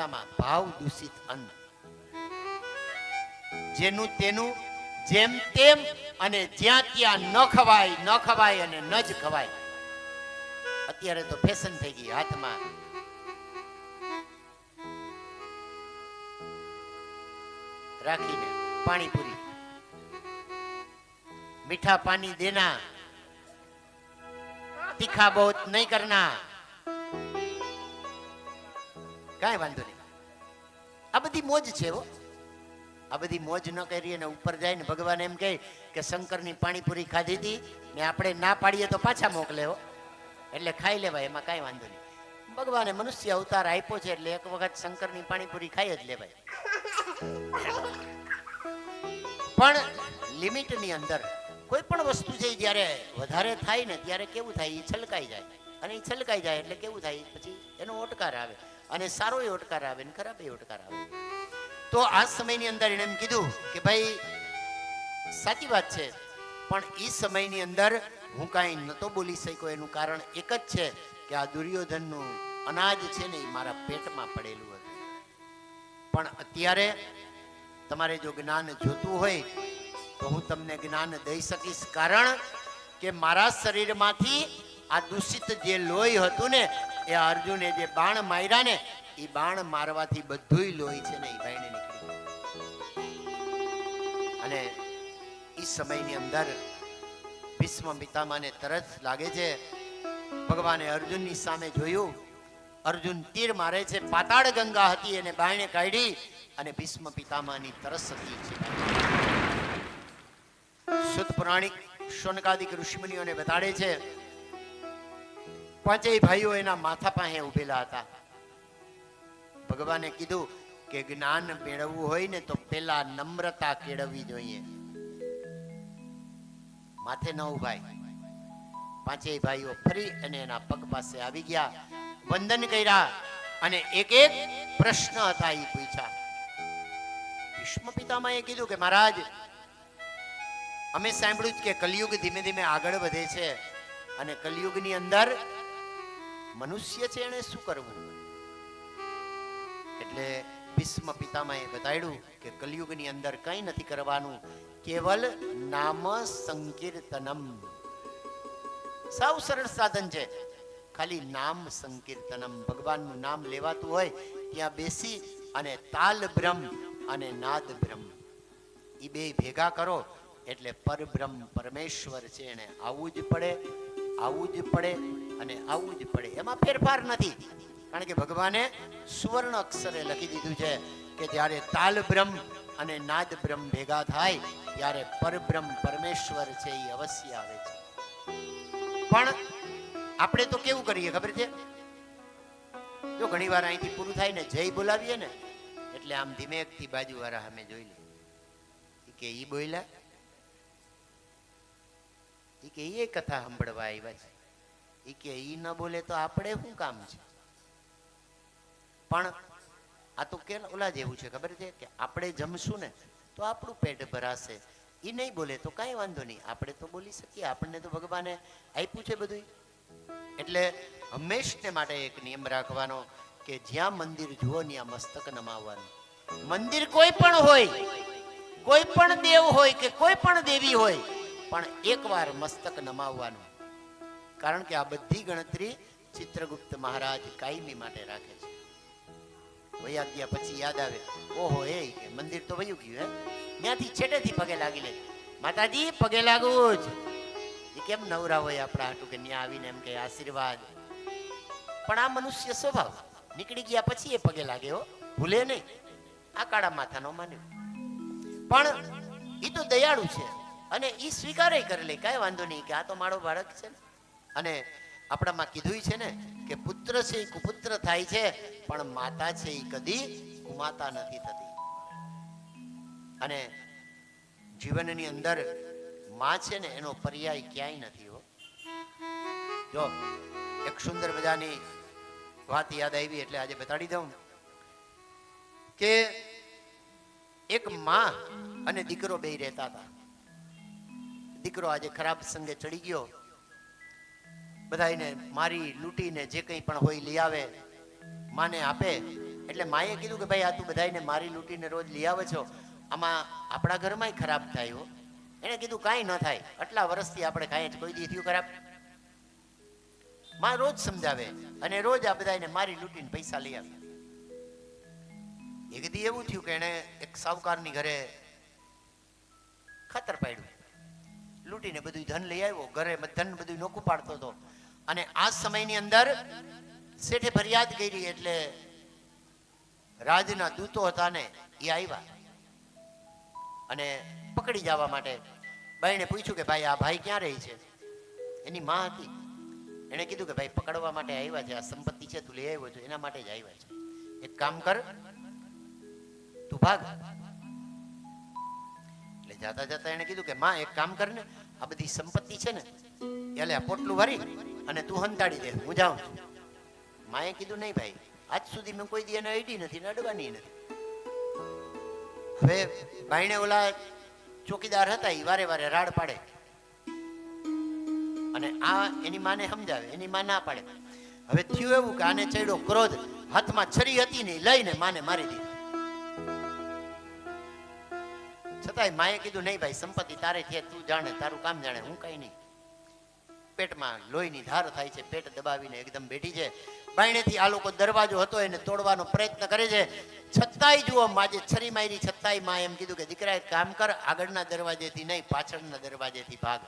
આપણામાં ભાવ દૂષિત અન્ન, જેનું તેનું જેમ તેમ અને જ્યાં ત્યાં ન ખવાય અને ન જ ખવાય. અત્યારે તો ફેશન થઈ ગઈ, હાથમાં રાખીને પાણીપુરી, મીઠા પાણી દેના, તીખા બહુત નહીં કરના. કાંઈ વાંધો નહીં, આ બધી મોજ છે હો. આ બધી મોજ ન કરી અને ઉપર જાય ને ભગવાન એમ કહે કે શંકરની પાણીપુરી ખાધી હતી ને આપણે ના પાડીએ તો પાછા મોકલે હો, એટલે ખાઈ લેવાય, એમાં કાંઈ વાંધો નહીં. ભગવાને મનુષ્ય અવતાર આપ્યો છે એટલે એક વખત શંકરની પાણીપુરી ખાઈ જ લેવાય, પણ લિમિટની અંદર. કોઈ પણ વસ્તુ છે જ્યારે વધારે થાય ને ત્યારે કેવું થાય, એ છલકાઈ જાય, અને એ છલકાઈ જાય એટલે કેવું થાય, પછી એનો ઓટકાર આવે, અને સારો એ ઓટકાર આવે ને ખરાબ એ ઓટકાર આવે. તો આ સમયની અંદર એને એમ કીધું કે ભાઈ સાચી વાત છે, પણ એ સમયની અંદર હું કાંઈ નહોતો બોલી શક્યો. એનું કારણ એક જ છે કે આ દુર્યોધનનું અનાજ છે ને એ મારા પેટમાં પડેલું હતું. પણ અત્યારે તમારે જો જ્ઞાન જોતું હોય તો હું તમને જ્ઞાન દઈ શકીશ, કારણ કે મારા શરીરમાંથી આ દૂષિત જે લોહી હતું ને, એ અર્જુને જે બાણ માર્યા ને, એ બાણ મારવાથી બધુંય લોહી છે ને એ બાયણે નીકળી. અને એ સમયની અંદર ભીષ્મ પિતામહને તરસ લાગે છે. ભગવાને અર્જુનની સામે જોયું, અર્જુન તીર મારે છે, પાતાળ ગંગા હતી એને બાયણે કાઢી અને ભીષ્મ પિતામહની તરસ હતી છે. શુદ્ધ પૌરાણિક શૌનકાદિક ઋષિમુનિઓને બતાડે છે, પાંચેય ભાઈઓ એના માથા પાસે ઉભેલા હતા. ભગવાને કીધું કે જ્ઞાન મેળવવું હોય ને તો પેલા નમ્રતા કેળવવી જોઈએ, માથે ન ઉભાય. પાંચેય ભાઈઓ ફરી અને એના પગ પાસે આવી ગયા, વંદન કર્યા અને એક એક પ્રશ્ન હતા એ પૂછ્યા. ભીષ્મ પિતામહે કીધું કે મહારાજ, અમે સાંભળ્યું કે કલયુગ ધીમે ધીમે આગળ વધે છે, અને કલયુગની અંદર મનુષ્ય છે એને શું કરવું? એટલે ભીષ્મ પિતામહે બતાડ્યું કે કલયુગની અંદર કંઈ નથી કરવાનું, કેવલ નામ સંકીર્તનમ. સાવ સરળ સાધન છે, ખાલી નામ સંકીર્તનમ. ભગવાનનું નામ લેવાતું હોય ત્યાં બેસી અને તાલ બ્રહ્મ અને નાદ બ્રહ્મ એ બે ભેગા કરો એટલે પરબ્રહ્મ પરમેશ્વર છે એને આવવું જ પડે, આવવું જ પડે અને આવવું જ પડે. એમાં ફેરફાર નથી, કારણ કે ભગવાને સુવર્ણ અક્ષરે લખી દીધું છે કે જ્યારે તાલ બ્રહ્મ અને નાદ બ્રહ્મ ભેગા થાય ત્યારે પરબ્રહ્મ પરમેશ્વર છે એ અવશ્ય આવે છે. પણ આપણે તો કેવું કરીએ ખબર છે? જો ઘણી વાર અહીંથી પૂરું થાય ને જય બોલાવીએ ને એટલે આમ ધીમેકથી બાજુવાળા સામે જોઈ લે કે ઈ બોલ્યા, ઈ કે એ કથા સાંભળવા આવ્યા છે, ઈ કે ઈ ન બોલે તો આપણે શું કામ છે? પણ આ તો કે ઓલા જેવું છે ખબર છે કે આપણે જમશું ને તો આપણું પેટ ભરાશે, ઈ નહીં બોલે તો કાંઈ વાંધો નહીં, આપણે તો બોલી શકીએ, આપણને તો ભગવાને આપ્યું છે બધું. એટલે હંમેશને માટે એક નિયમ રાખવાનો કે જ્યાં મંદિર જુઓ ત્યાં મસ્તક નમાવવાનું. મંદિર કોઈ પણ હોય, કોઈ પણ દેવ હોય કે કોઈ પણ દેવી હોય, પણ એકવાર મસ્તક નમાવવાનું, કારણ કે આ બધી ગણતરી ચિત્રગુપ્ત મહારાજ કાયમી માટે રાખે છે. વયા ગયા પછી યાદ આવે, ઓહો એ કે મંદિર તો વયું ગયું, હે ત્યાંથી છેટેથી પગે લાગી લે, માતાજી પગે લાગવું જ. એ કેમ નવરા હોય આપણા હાટું કે ત્યાં આવીને એમ કે આશીર્વાદ. પણ આ મનુષ્ય સ્વભાવ, નીકળી ગયા પછી એ પગે લાગે હો, ભૂલે નહીં. આ કાળા માથાનો માન્યો, પણ એ તો દયાળુ છે અને એ સ્વીકારે કરી લે, કાંઈ વાંધો નહીં કે આ તો મારો બાળક છે ને. અને આપણામાં કીધું છે ને કે પુત્ર છે એ કુપુત્ર થાય છે, પણ માતા છે એ કદી કુમાતા નથી થતી. અને જીવનની અંદર માં છે ને એનો પર્યાય ક્યાંય નથી હો. જો એક સુંદર મજાની વાત યાદ આવી એટલે આજે બતાડી દઉં કે એક માં અને દીકરો બે રહેતા હતા. દીકરો આજે ખરાબ સંગે ચડી ગયો, બધાને મારી લૂંટીને જે કંઈ પણ હોય લઈ આવે, માને આપે, એટલે માએ કીધું કે ભાઈ આ તું બધાને મારી લૂંટીને રોજ લઈ આવે છો, આમાં આપણા ઘરમાંય ખરાબ થાય હો. એને કીધું કાંઈ ન થાય, આટલા વર્ષથી આપણે કાંઈ જ કોઈ દી થયું ખરાબ. માં રોજ સમજાવે અને રોજ આ બધાને મારી લૂંટીને પૈસા લઈ આવે. એક દી એવું થયું કે એને એક સાહુકારની ઘરે ખાતર પાડ્યું, લૂંટીને બધું ધન લઈ આવ્યો, ઘરે ધન બધું નોખું પાડતો હતો. અને આ સમયની અંદર શેઠે ફરિયાદ કરી એટલે રાજના દૂતો હતા ને એ આવ્યા અને પકડી જવા માટે. ભાઈને પૂછ્યું કે ભાઈ આ ભાઈ ક્યાં રહી છે? એની માં હતી. એને કીધું કે ભાઈ પકડવા માટે આવ્યા છે, આ સંપત્તિ છે તું લઈ આવ્યો છો એના માટે જ આવ્યા છે, એક કામ કર તું ભાગ. એટલે જાતા જાતા એને કીધું કે માં એક કામ કર ને, આ બધી સંપત્તિ છે ને એટલે આ પોટલું ભરી અને તું હંતાડી દે, હું જાઉં છું. માએ કીધું નહીં ભાઈ, આજ સુધી મેં કોઈ દી એને અડી નથી ને અડવાની નથી. હવે ભાઈને ઓલા ચોકીદાર હતા એ વારે વારે રાડ પાડે અને આ એની માને સમજાવે, એની માં ના પાડે. હવે થયું એવું કે આને ચડ્યો ક્રોધ, હાથમાં છરી હતી ને લઈને માને મારી દીધી. છતાંય માએ કીધું નહીં ભાઈ સંપત્તિ તારે છે, તું જાણે, તારું કામ જાણે, હું કઈ નહીં. પેટમાં લોહીની ધાર થાય છે, પેટ દબાવીને એકદમ બેઠી છે. બાયણેથી આ લોકો દરવાજો હતો એને તોડવાનો પ્રયત્ન કરે છે, છતાંય જુઓ માજે છરી મારી, છતાંય માં એમ કીધું કે દીકરા એક કામ કર, આગળના દરવાજેથી નહીં પાછળના દરવાજેથી ભાગ.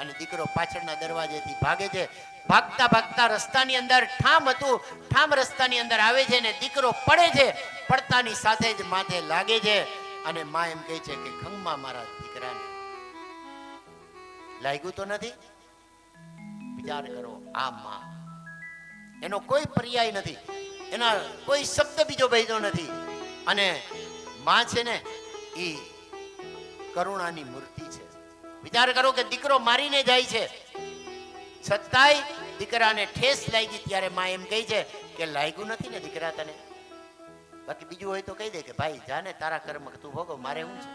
અને દીકરો પાછળના દરવાજેથી ભાગે છે. ભાગતા ભાગતા રસ્તાની અંદર ઠામ હતું, ઠામ રસ્તાની અંદર આવે છે ને દીકરો પડે છે, પડતાની સાથે જ માથે લાગે છે. અને માં એમ કહે છે કે ખંગમાં મારા દીકરાને લાગ્યું તો નથી? વિચાર કરો, આ માં, એનો કોઈ પર્યાય નથી, એના કોઈ શબ્દ બીજો ભેજો નથી. અને માં છે ને એ કરુણાની મૂર્તિ છે. વિચાર કરો કે દીકરો મારીને જાય છે, છતાંય દીકરાને ઠેસ લાગી ત્યારે માં એમ કહે છે કે લાગ્યું નથી ને દીકરા તને? બાકી બીજું હોય તો કહી દે કે ભાઈ જાને તારા કર્મ તું ભોગવ, મારે શું છે.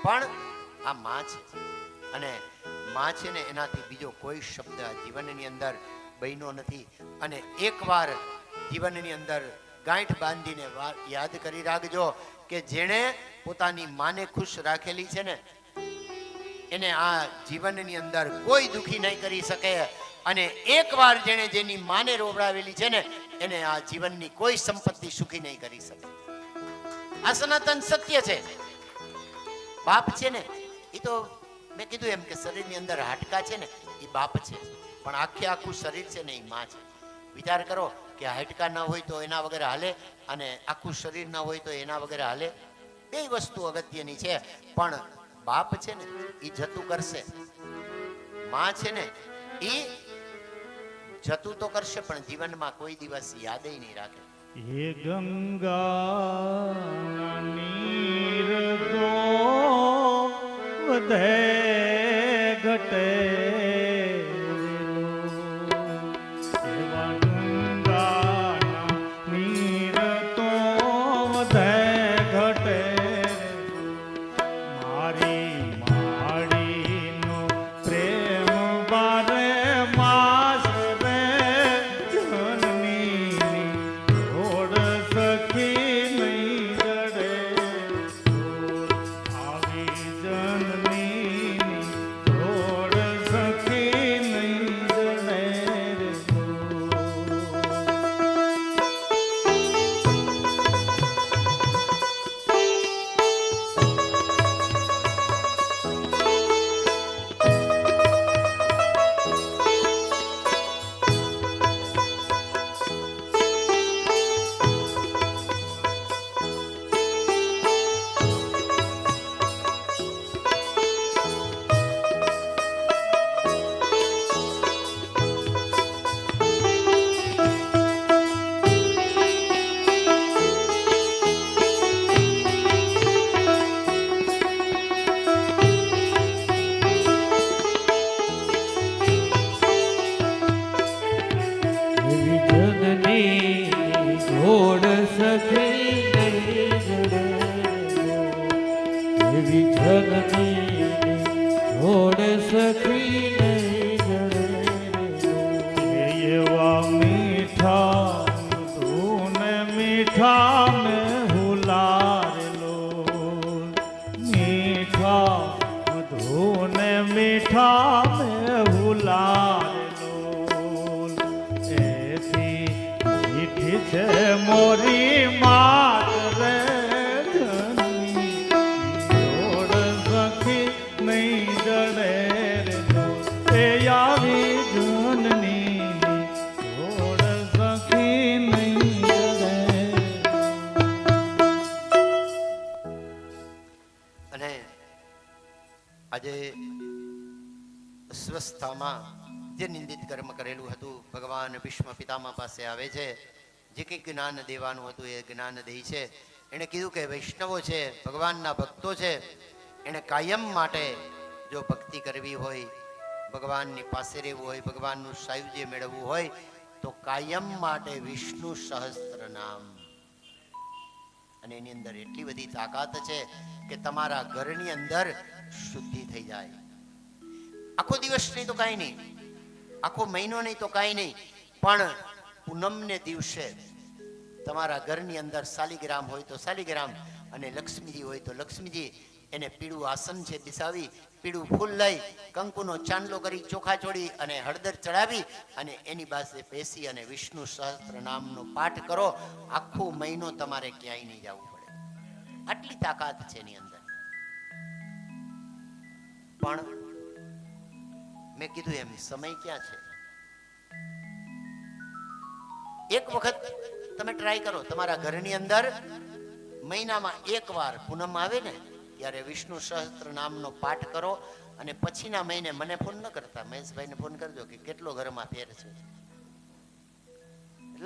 પણ આ માં છે અને માં છે ને એનાથી બીજો કોઈ શબ્દ આ જીવનની અંદર બન્યો નથી. અને એકવાર જીવનની અંદર ગાંઠ બાંધીને યાદ કરી રાખજો કે જેણે પોતાની માને ખુશ રાખેલી છે ને એને આ જીવનની અંદર કોઈ દુખી નહીં કરી શકે. અને એકવાર જેણે જેની માને રોવડાવેલી છે ને એને આ જીવનની કોઈ સંપત્તિ સુખી નહીં કરી શકે. આ સનાતન સત્ય છે. બાપ છે ને એ તો મેં કીધું એમ કે શરીરની અંદર હાડકા છે ને એ બાપ છે, પણ આખે આખું શરીર છે ને એ માં છે. વિચાર કરો કે હાડકા ના હોય તો એના વગર હાલે અને આખું શરીર ના હોય તો એના વગર હાલે. બે વસ્તુ અગત્યની છે. પણ બાપ છે ને એ જતું કરશે, માં છે ને એ જતું તો કરશે પણ જીવનમાં કોઈ દિવસ યાદ નહીં રાખે. હે ગંગા નીર તો વધે ઘટે, એવા ગંગાના નીર તો વધે ઘટે, મારી માડીનો પ્રેમ બારે માસ રે જનની રોડ સખી નહીં જડે, આવી જનની રોડ સખી નહીં જડે. એવી જનની જોડ સખી નહીં જડે, એવા મીઠા તું ને મીઠા में हुलारेलो मीठा मधुने मीठा में हुलारेलो ऐसी मीठी છે મોરી માત રે ધની જોડ સખી નહીં જડે રે એ આવી જનની જોડ સખી નહીં જડે. અને આજે સ્વસ્થામાં જે નિંદિત કર્મ કરેલું હતું ભગવાન ભીષ્મ પિતામહ પાસે આવે છે, જે કંઈ જ્ઞાન દેવાનું હતું એ જ્ઞાન દે છે. એણે કીધું કે વૈષ્ણવો છે, ભગવાનના ભક્તો છે, એણે કાયમ માટે જો ભક્તિ કરવી હોય, ભગવાનની પાસે રહેવું હોય, ભગવાનનું સાયુજ્ય મેળવવું હોય તો કાયમ માટે વિષ્ણુ સહસ્ત્ર નામ. અને એની અંદર એટલી બધી તાકાત છે કે તમારા ઘરની અંદર શુદ્ધિ થઈ જાય. આખો દિવસ નહીં તો કાંઈ નહીં, આખો મહિનો નહીં તો કાંઈ નહીં, પણ પૂનમને દિવસે તમારા ઘરની અંદર શાલિગ્રામ હોય તો શાલિગ્રામ અને લક્ષ્મીજી હોય તો લક્ષ્મીજી, એને પીળું આસન છે બિસાવી, પીળું ફૂલ લઈ, કંકુનો ચાંદલો કરી, ચોખા ચોડી અને હળદર ચડાવી અને એની પાસે બેસી અને વિષ્ણુ સહસ્ત્ર નામનો પાઠ કરો. આખો મહિનો તમારે ક્યાંય નહીં જવું પડે. આટલી તાકાત છે એની અંદર. પણ મેં કીધું એમ સમય ક્યાં છે? એક વખત તમે ટ્રાય કરો, તમારા ઘરની અંદર મહિનામાં એક વાર પૂનમ આવે ને ત્યારે વિષ્ણુ સહસ્ત્ર નામનો પાઠ કરો. અને પછીના મહિને મને ફોન ન કરતા, મહેશભાઈને ફોન કરજો કે કેટલો ઘરમાં ફેર છે.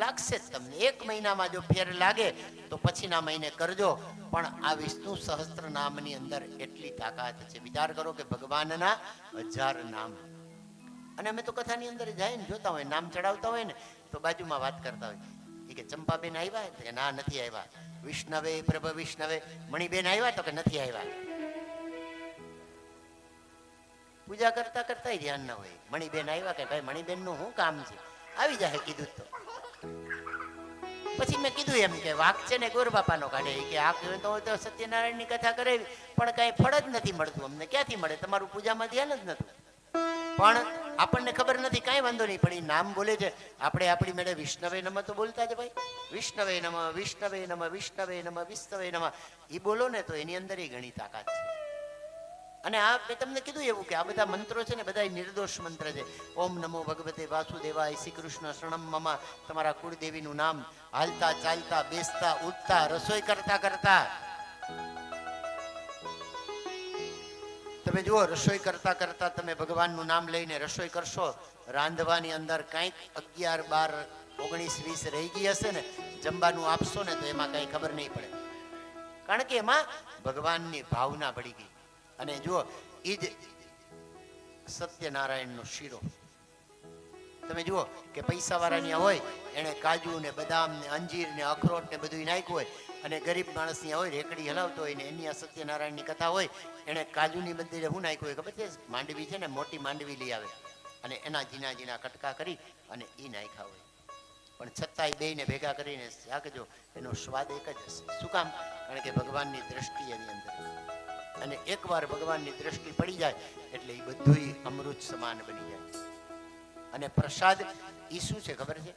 લાગશે જ તમને. એક મહિનામાં જો ફેર લાગે તો પછીના મહિને કરજો. પણ આ વિષ્ણુ સહસ્ત્ર નામની અંદર એટલી તાકાત છે. વિચાર કરો કે ભગવાનના 1000 નામ. અને અમે તો કથાની અંદર જાય ને જોતા હોય, નામ ચડાવતા હોય ને તો બાજુમાં વાત કરતા હોય કે ચંપાબેન આવ્યા? કે ના, નથી આવ્યા. વિષ્ણવે પ્રભ વિષ્ણવે. મણિબેન આવ્યા? તો કે નથી આવ્યા. પૂજા કરતા કરતા ધ્યાન ના હોય. મણિબેન આવ્યા? કે ભાઈ મણિબેન નું શું કામ છે, આવી જાય કીધું તો. પછી મેં કીધું એમ કે વાક છે ને ગોર બાપાનો કાઢે, કે આ તો સત્યનારાયણ ની કથા કરાવી પણ કઈ ફળ જ નથી મળતું. અમને ક્યાંથી મળે? તમારું પૂજામાં ધ્યાન જ નતું. પણ આપણને ખબર નથી, કાંઈ વાંધો નહીં. પણ એ નામ બોલે છે, આપણે આપણી મેળે વિષ્ણવે નમ તો બોલતા જ ભાઈ. વિષ્ણવે નમ, વિષ્ણવે નમ, વિષ્ણવે નમ, વિષ્ણવે નમ. એ બોલો ને તો એની અંદર ઘણી તાકાત છે. અને આ મેં તમને કીધું એવું કે આ બધા મંત્રો છે ને બધા નિર્દોષ મંત્ર છે. ઓમ નમો ભગવતે વાસુદેવાય, શ્રી કૃષ્ણ શરણમ મમ. તમારા કુળદેવીનું નામ હાલતા ચાલતા, બેસતા, ઉઠતા, રસોઈ કરતા કરતા. તમે જુઓ, રસોઈ કરતા કરતા તમે ભગવાનનું નામ લઈને રસોઈ કરશો, રાંધવાની અંદર કંઈક 11, 12, 19, 20 રહી ગઈ હશે ને, જમવાનું આપશો ને તો એમાં કંઈ ખબર નહીં પડે. કારણ કે એમાં ભગવાનની ભાવના ભળી ગઈ. અને જુઓ, એ જ સત્યનારાયણનો શીરો. તમે જુઓ કે પૈસાવાળાની હોય એને કાજુ ને બદામ ને અંજીર ને અખરોટ ને બધું નાખ્યું હોય, અને ગરીબ માણસની હોય રેકડી હલાવતો હોય ને એની આ સત્યનારાયણની કથા હોય, એને કાજુની બદલે શું નાખ્યું હોય ખબર છે? માંડવી છે ને, મોટી માંડવી લઈ આવે અને એના ઝીણા ઝીણા કટકા કરી અને એ નાખ્યા હોય. પણ છતાંય બેયને ભેગા કરીને શાકજો, એનો સ્વાદ એક જ હશે. શું કામ? કારણ કે ભગવાનની દ્રષ્ટિ એની અંદર. અને એકવાર ભગવાનની દ્રષ્ટિ પડી જાય એટલે એ બધું અમૃત સમાન બની જાય. અને પ્રસાદ એ શું છે ખબર છે?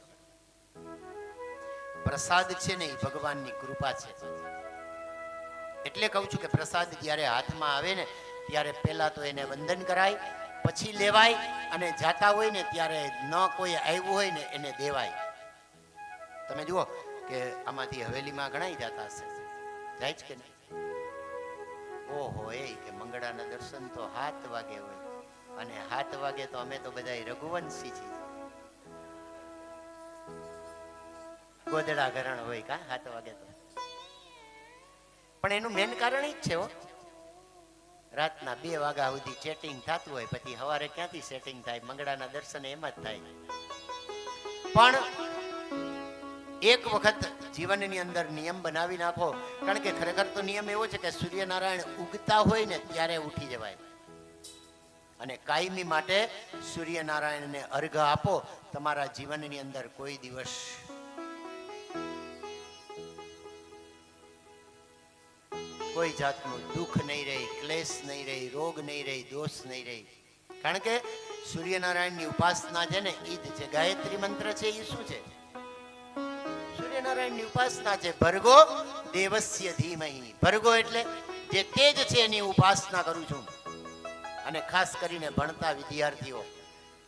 પ્રસાદ છે ને એ ભગવાનની કૃપા છે. એટલે કહું છું કે પ્રસાદ જ્યારે હાથમાં આવે ને ત્યારે પહેલા તો એને વંદન કરાય, પછી લેવાય, અને જાતા હોય ને ત્યારે ન કોઈ આવ્યું હોય ને એને દેવાય. તમે જુઓ કે આમાંથી હવેલીમાં ઘણા જતા હશે, જાય જ કે નહીં? ઓહો, એ કે મંગળાના દર્શન તો 7 વાગે હોય, અને 7 વાગે તો અમે તો બધા રઘુવંશી છીએ. ગોદડા ઘરણ હોય કા 7 વાગે તો. પણ એનું મેન કારણ જ છે હો, રાતના 2 વાગ્યા સુધી ચેટિંગ થતું હોય, પછી સવારે ક્યાંથી સેટિંગ થાય? મંગળાના દર્શન એમ જ થાય. પણ એક વખત જીવનની અંદર નિયમ બનાવી નાખો. કારણ કે ખરેખર તો નિયમ એવો છે કે સૂર્યનારાયણ ઉગતા હોય ને ત્યારે ઉઠી જવાય, અને કાયમી માટે સૂર્યનારાયણને અર્ઘ આપો. તમારા જીવનની અંદર કોઈ દિવસ કોઈ જાતનું દુઃખ નહીં રહે, ક્લેશ નહીં રહે, રોગ નહીં રહે, દોષ નહીં રહે. કારણ કે સૂર્યનારાયણની ઉપાસના છે ને એ જ છે. ગાયત્રી મંત્ર છે એ શું છે? સૂર્યનારાયણની ઉપાસના છે. ભર્ગો દેવસ્ય ધીમહિ. ભર્ગો એટલે જે તેજ છે એની ઉપાસના કરું છું. અને ખાસ કરીને ભણતા વિદ્યાર્થીઓ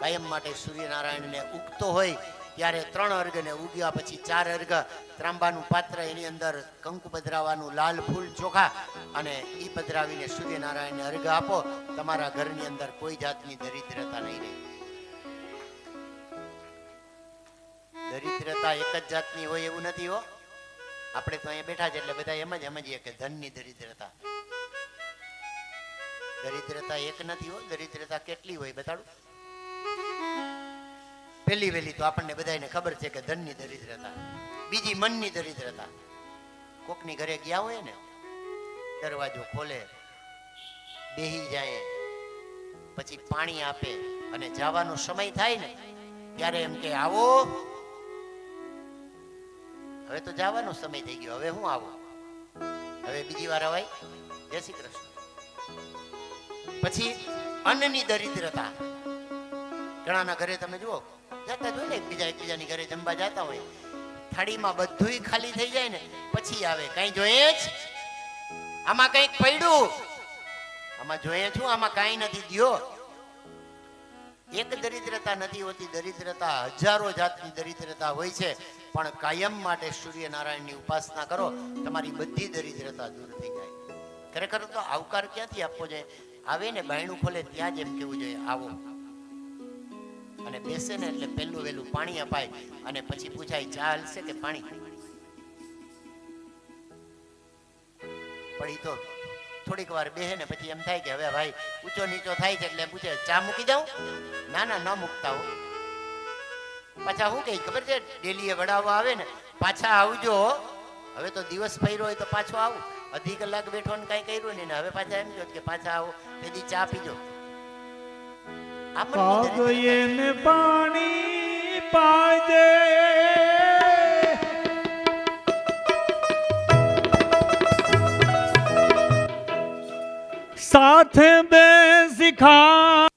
કાયમ માટે સૂર્યનારાયણને ઉગતો હોય ત્યારે 3 અર્ઘ ને ઉગ્યા પછી 4 અર્ઘ, ત્રાંબાનું પાત્ર એની અંદર કંકુ પધરાવાનું, લાલ ફૂલ ચોખા અને ઈ પધરાવીને સૂર્યનારાયણને અર્ઘ આપો. તમારા ઘરની અંદર કોઈ જાતની દરિદ્રતા નહીં રહે. દરિદ્રતા એક જ જાતની હોય એવું નથી હો. આપણે તો અહીંયા બેઠા છે એટલે બધા એમ જ સમજીએ કે ધનની દરિદ્રતા. દરિદ્રતા એક નથી હો. દરિદ્રતા કેટલી હોય બતાડું. પહેલી વહેલી તો આપણને બધાને ખબર છે કે ધનની દરિદ્રતા. બીજી મનની દરિદ્રતા. કોકની ઘરે ગયા હોય ને, દરવાજો ખોલે, બેહી જાય, પછી પાણી આપે અને જવાનો સમય થાય ને ત્યારે એમ કે આવો, હવે તો જવાનો સમય થઈ ગયો, હવે હું આવું, હવે બીજી વાર અવાય, જય શ્રી કૃષ્ણ. પછી અન્નની દરિદ્રતા. ઘણાના ઘરે તમે જુઓ, જતા જોઈ ને એકબીજાની ઘરે જમવા જતા હોય, થાળીમાં બધુંય ખાલી થઈ જાય ને પછી આવે, કઈ જોઈએ જ, આમાં કઈક પડ્યું, આમાં જોઈએ છું, આમાં કઈ નથી દ્યો. એક દરિદ્રતા નથી હોતી. દરિદ્રતા હજારો જાતની દરિદ્રતા હોય છે. પણ કાયમ માટે સૂર્યનારાયણની ઉપાસના કરો, તમારી બધી દરિદ્રતા દૂર થઈ જાય. ખરેખર તો આવકાર ક્યાંથી આપવો જોઈએ? આવે ને બાયણું ખોલે ત્યાં જ એમ કેવું જોઈએ આવો. અને બેસે ને એટલે પહેલું વહેલું પાણી અપાય અને પછી પૂછાય ચા હાલશે કે પાણી. પણ ઈ તો થોડીક વાર બેહે ને પછી એમ થાય કે હવે ભાઈ ઊંચો નીચો થાય છે એટલે પૂછે ચા મૂકી દઉં? ના ના, ન મૂકતા હો. પાછા શું કઈ ખબર છે, ડેલીએ વડાવવા આવે ને, પાછા આવજો, હવે તો દિવસ ફર્યો હોય તો પાછો આવું, અડધી કલાક બેઠો ને કઈ કર્યું નહીં ને હવે પાછા એમ કહો કે પાછા આવો, તેથી ચા પીજો. પાગયે પાણી પાજે સાથે બેસી ખા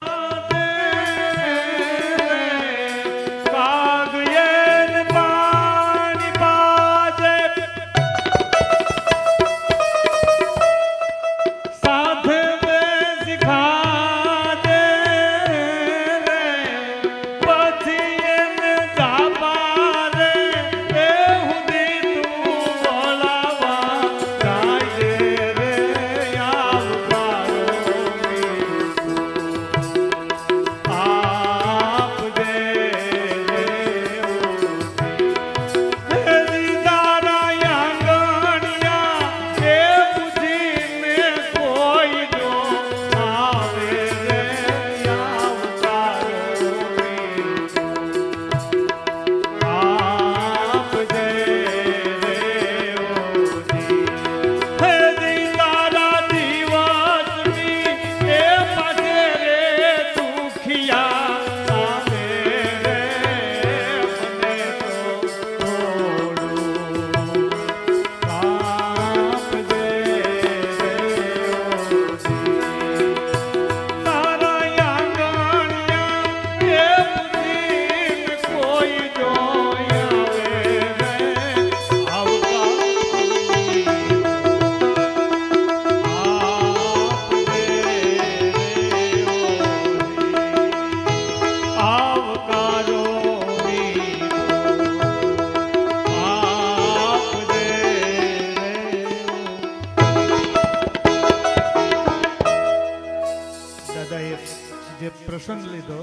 પ્રસંગ લીધો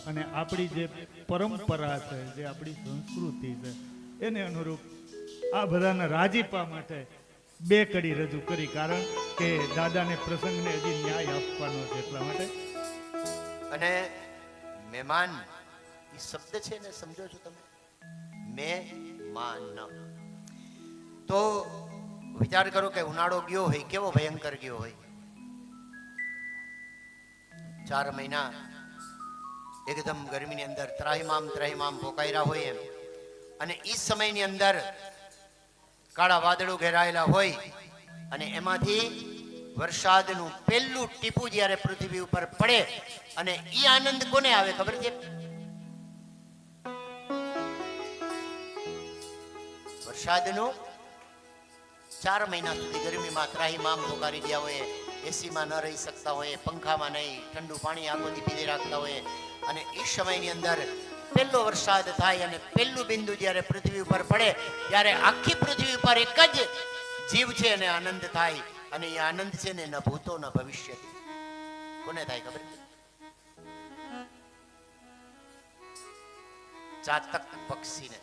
અને આપણી જે પરંપરા છે, જે આપણી સંસ્કૃતિ છે, એને અનુરૂપ આ બધાના રાજીપા માટે 2 કડી રજૂ કરી. કારણ કે દાદાને પ્રસંગને હજી ન્યાય આપવાનો છે એટલા માટે. અને મહેમાન એ શબ્દ છે ને, સમજો છો તમે? મહેમાન. તો વિચાર કરો કે ઉનાળો ગયો હોય, કેવો ભયંકર ગયો હોય. 4 મહિના એકદમ ગરમીની અંદર ત્રાહિમામ ભોકાયરા હોય એમ. અને એ સમયની અંદર કાળા વાદળો ઘેરાયેલા હોય અને એમાંથી વરસાદનું પહેલું ટીપું જ્યારે પૃથ્વી ઉપર પડે અને ઈ આનંદ કોને આવે ખબર છે? વરસાદનું 4 મહિના સુધી ગરમીમાં ત્રાહીમામ પોકારી ગયા હોય, એસીમાં ન રહી શકતા હોય, પંખામાં નહીં, ઠંડુ પાણી આંખોથી પીધી રાખતા હોય, અને એ સમયની અંદર પહેલો વરસાદ થાય અને પહેલું બિંદુ જ્યારે પૃથ્વી ઉપર પડે ત્યારે આખી પૃથ્વી ઉપર એક જ જીવ છે અને આનંદ થાય. અને એ આનંદ છે ને ન ભૂતો ન ભવિષ્ય. કોને થાય ખબર છે? ચાતક પક્ષીને.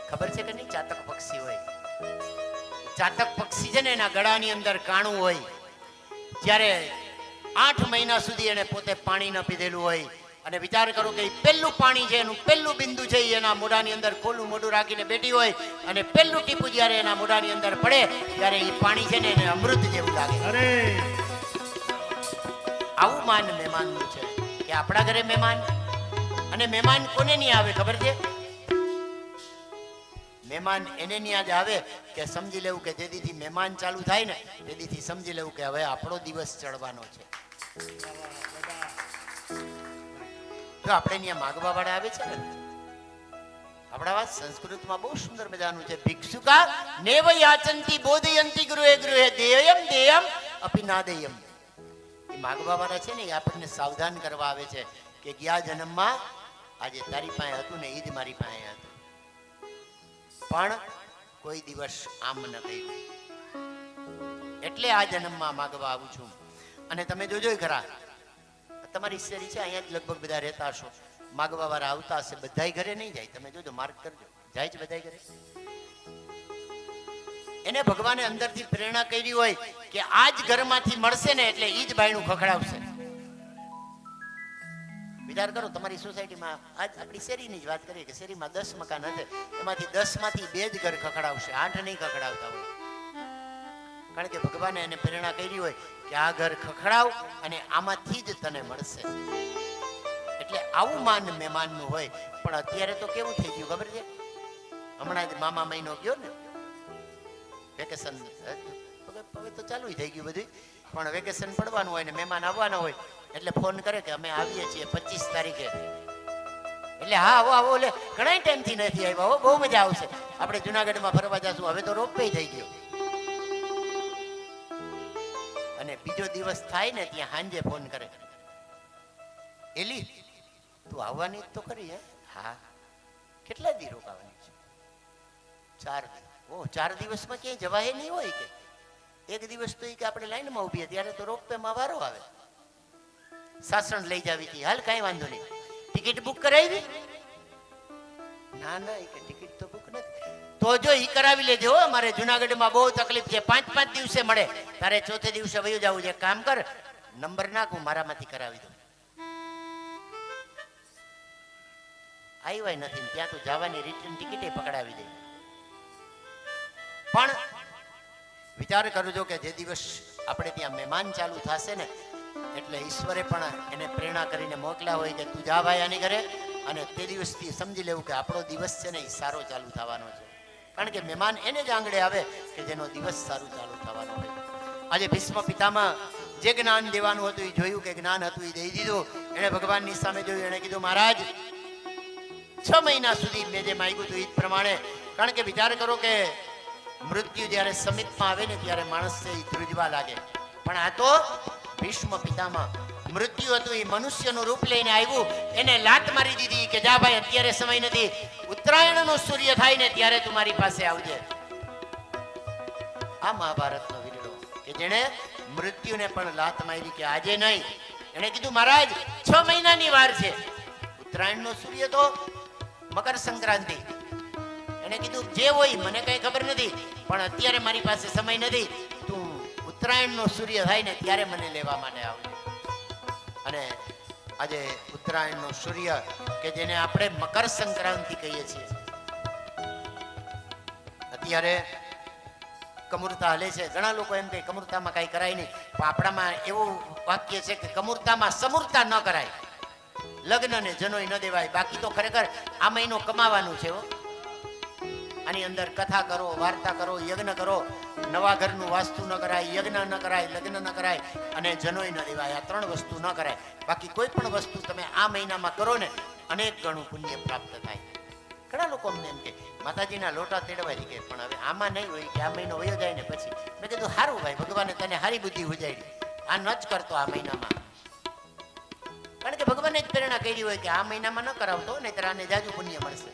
ખબર છે કે નહીં? ચાતક પક્ષી હોય, ચાતક પક્ષી છે ને એના ગળાની અંદર કાણું હોય. જ્યારે 8 મહિના સુધી એને પોતે પાણી ન પીધેલું હોય અને વિચાર કરો કે પહેલું પાણી છે, એનું પહેલું બિંદુ છે, એના મોઢાની અંદર ખોલું મોઢું રાખીને બેઠી હોય અને પહેલું ટીપું જ્યારે એના મોઢાની અંદર પડે ત્યારે એ પાણી છે ને એને અમૃત જેવું લાગે. અરે આવું માન મહેમાનનું છે કે આપણા ઘરે મહેમાન, અને મહેમાન કોને નહીં આવે ખબર છે? મહેમાન એને ત્યાં જ આવે કે સમજી લેવું કે જેદીથી મહેમાન ચાલુ થાય ને તેદીથી સમજી લેવું કે હવે આપણો દિવસ ચડવાનો છે. જો આપણે ત્યાં માગવા વાળા આવે છે ને, આપણા વાત સંસ્કૃતમાં બહુ સુંદર મજાનું છે. ભિક્ષુકા નેવ યાચંતી બોધયંતી ગૃહે ગૃહે દેયમ દેયમ અપી નાદેયમ. એ માગવા વાળા છે ને એ આપણને સાવધાન કરવા આવે છે કે ગયા જન્મમાં આજે તારી પાસે હતું ને એ જ મારી પાસે હતું, પણ કોઈ દિવસ આમ ન કર્યું, એટલે આ જન્મમાં માગવા આવું છું. અને તમે જોજો ખરા, તમારી શેરી છે અહીંયા જ લગભગ બધા રહેતા હશો, માગવા વાળા આવતા હશે, બધાય ઘરે નહીં જાય. તમે જોજો, માર્ક કરજો, જાય છે બધાય ઘરે. એને ભગવાને અંદરથી પ્રેરણા કરી હોય કે આ જ ઘરમાંથી મળશે ને એટલે ઈ જ બાયણું ખખડાવશે. વિચાર કરો, તમારી સોસાયટીમાં આજ આપણી શેરીની જ વાત કરીએ કે શેરીમાં 10 મકાન હશે, એમાંથી 10 માંથી 2 જ ઘર ખખડાવશે, 8 નહીં ખખડાવતા હોય. કારણ કે ભગવાને એને પ્રેરણા કરી હોય કે આ ઘર ખખડાવ અને આમાંથી જ તને મળશે. એટલે આવું માન મહેમાનનું હોય. પણ અત્યારે તો કેવું થઈ ગયું ખબર છે? હમણાં જ મામા મહિનો ગયો ને, વેકેશન હવે તો ચાલુ થઈ ગયું બધું, પણ વેકેશન પડવાનું હોય ને મહેમાન આવવાના હોય એટલે ફોન કરે કે અમે આવીએ છીએ 25 તારીખે. એટલે હા આવો આવો, એટલે ઘણા ટાઈમથી નથી આવ્યા, બહુ મજા આવશે, આપણે જુનાગઢમાં ફરવા જશું. હવે તો રોપવે થઈ ગયો. અને બીજો દિવસ થાય ને ત્યાં સાંજે ફોન કરે, એલી તું આવવાની તો ખરી? હે હા. કેટલા દી રોકાવાની છે? 4 દિવસ. ઓ 4 દિવસમાં ક્યાંય જવાય નહીં હોય કે? એક દિવસ તો કે આપણે લાઈનમાં ઊભી ત્યારે તો રોપવેમાં વારો આવે, સાસણ લઈ જાવી હતી, હાલ કાંઈ વાંધો નહીં, ટિકિટ બુક કરાવી? ના ના, એ કે ટિકિટ તો બુક નથી. તો જો ઈ કરાવી લેજો, અમારે જુનાગઢમાં બહુ તકલીફ છે, 5-5 દિવસે મળે, તારે ચોથે દિવસે વયું જવું છે. કામ કર, નંબર નાખ, હું મારામાંથી કરાવી દઉં. આવ્યા નથી ત્યાં તો જવાની રિટર્ન ટિકિટે પકડાવી દે. પણ વિચાર કરજો કે જે દિવસ આપણે ત્યાં મહેમાન ચાલુ થશે ને એટલે ઈશ્વરે પણ એને પ્રેરણા કરીને મોકલ્યા હોય કે તું જા ભાઈ આની ઘરે, અને તે દિવસથી સમજી લેવું કે આપણો દિવસ છે ને એ સારો ચાલુ થવાનો છે. કારણ કે મહેમાન એને જ આંગળે આવે કે જેનો દિવસ સારું ચાલુ થવાનો હોય. આજે ભીષ્મ પિતામાં જે જ્ઞાન દેવાનું હતું એ જોયું કે જ્ઞાન હતું એ દઈ દીધું. એને ભગવાનની સામે જોયું, એને કીધું મહારાજ 6 મહિના સુધી મેં જે માંગ્યું હતું એ જ પ્રમાણે. કારણ કે વિચાર કરો કે મૃત્યુ જ્યારે સમીપમાં આવે ને ત્યારે માણસ છે એ ધ્રુજવા લાગે, પણ આ તો ભીષ્મ પિતામાં મૃત્યુ હતું એ મનુષ્યનું રૂપ લઈને આવ્યું. એને લાત મારી દીધી કે જા ભાઈ અત્યારે સમય નથી, ઉત્તરાયણનો સૂર્ય થાય ને ત્યારે તું મારી પાસે આવજે. આ મહાભારતનો વીરડો કે જેણે મૃત્યુને પણ લાત મારી કે આજે નહીં. એને કીધું મહારાજ 6 મહિનાની વાર છે, ઉત્તરાયણનો સૂર્ય તો મકર સંક્રાંતિ. એને કીધું જે હોય મને કઈ ખબર નથી, પણ અત્યારે મારી પાસે સમય નથી, તું ઉત્તરાયણનો સૂર્ય થાય ને ત્યારે મને લેવા માટે આવજે. અને આજે ઉત્તરાયણનો સૂર્ય કે જેને આપણે મકર સંક્રાંતિ કહીએ છીએ, અત્યારે કમૂરતા હાલે છે. ઘણા લોકો એમ કહે કમૂરતામાં કઈ કરાય નહીં, પણ આપણામાં એવું વાક્ય છે કે કમૂરતામાં સમૂરતા ન કરાય, લગ્ન ને જનોય ન દેવાય. બાકી તો ખરેખર આ મહિનો કમાવાનું છે. આની અંદર કથા કરો, વાર્તા કરો, યજ્ઞ કરો. નવા ઘરનું વાસ્તુ ન કરાય, યજ્ઞ ન કરાય, લગ્ન ન કરાય અને જનોય ન દેવાય. આ 3 વસ્તુ ન કરાય. બાકી કોઈ પણ વસ્તુ તમે આ મહિનામાં કરો ને અનેક ગણું પુણ્ય પ્રાપ્ત થાય. ઘણા લોકો અમને એમ કે માતાજીના લોટા તેડવાય કે પણ હવે આમાં નહીં હોય કે આ મહિનો વયો જાય ને પછી. મેં કીધું સારું ભાઈ, ભગવાને તને હારી બુદ્ધિ ઉજાડી, આ ન જ કરતો આ મહિનામાં. કારણ કે ભગવાને જ પ્રેરણા કરી હોય કે આ મહિનામાં ન કરાવતો નહીંતર આને જાજુ પુણ્ય મળશે.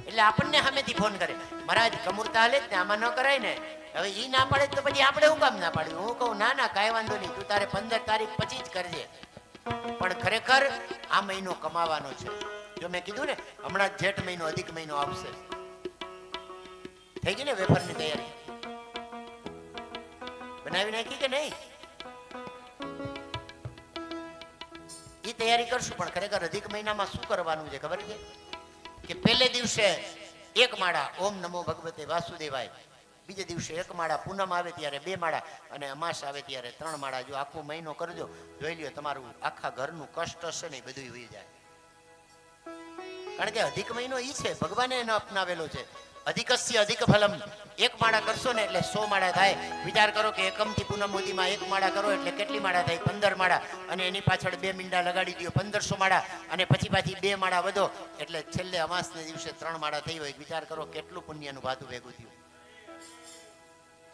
એટલે આપણને સામેથી ફોન કરે, મહારાજ કમુરતા હાલે જ ને, આમાં ન કરાય ને. હવે ઈ ના પાડે તો પછી આપણે હું કામ ના પાડ્યું? હું કહું ના ના કાંઈ વાંધો નહીં, તું તારે 15 તારીખ પછી જ કરજે. પણ ખરેખર આ મહિનો કમાવાનો છે. જો મેં કીધું ને હમણાં જ જેઠ મહિનો, અધિક મહિનો આવશે. થઈ ગઈ ને વેફરની તૈયારી? બનાવી નાખી કે નહીં? એ તૈયારી કરશું. પણ ખરેખર અધિક મહિનામાં શું કરવાનું છે ખબર છે? કે પહેલે દિવસે 1 માળા ઓમ નમો ભગવતે વાસુદેવાય, બીજે દિવસે 1 માળા, પૂનમ આવે ત્યારે 2 માળા અને અમાસ આવે ત્યારે 3 માળા. જો આખો મહિનો કરજો, જોઈ લ્યો તમારું આખા ઘરનું કષ્ટ હશે ને બધું વહી જાય. કારણ કે અધિક મહિનો ઈ છે, ભગવાને એનો અપનાવેલો છે. અધિકસ્ય અધિક ફલમ. 1 માળા કરશો ને એટલે 100 માળા થાય. વિચાર કરો કે એકમથી પૂનમ સુધીમાં 1 માળા કરો એટલે કેટલી માળા થાય? 15 માળા. અને એની પાછળ 2 મીંડા લગાડી દો, 1500 માળા. અને પછી પાછી 2 માળા વધો એટલે છેલ્લે અમાસને દિવસે 3 માળા થઈ હોય. વિચાર કરો કેટલું પુણ્યનું ભાતું ભેગું થયું.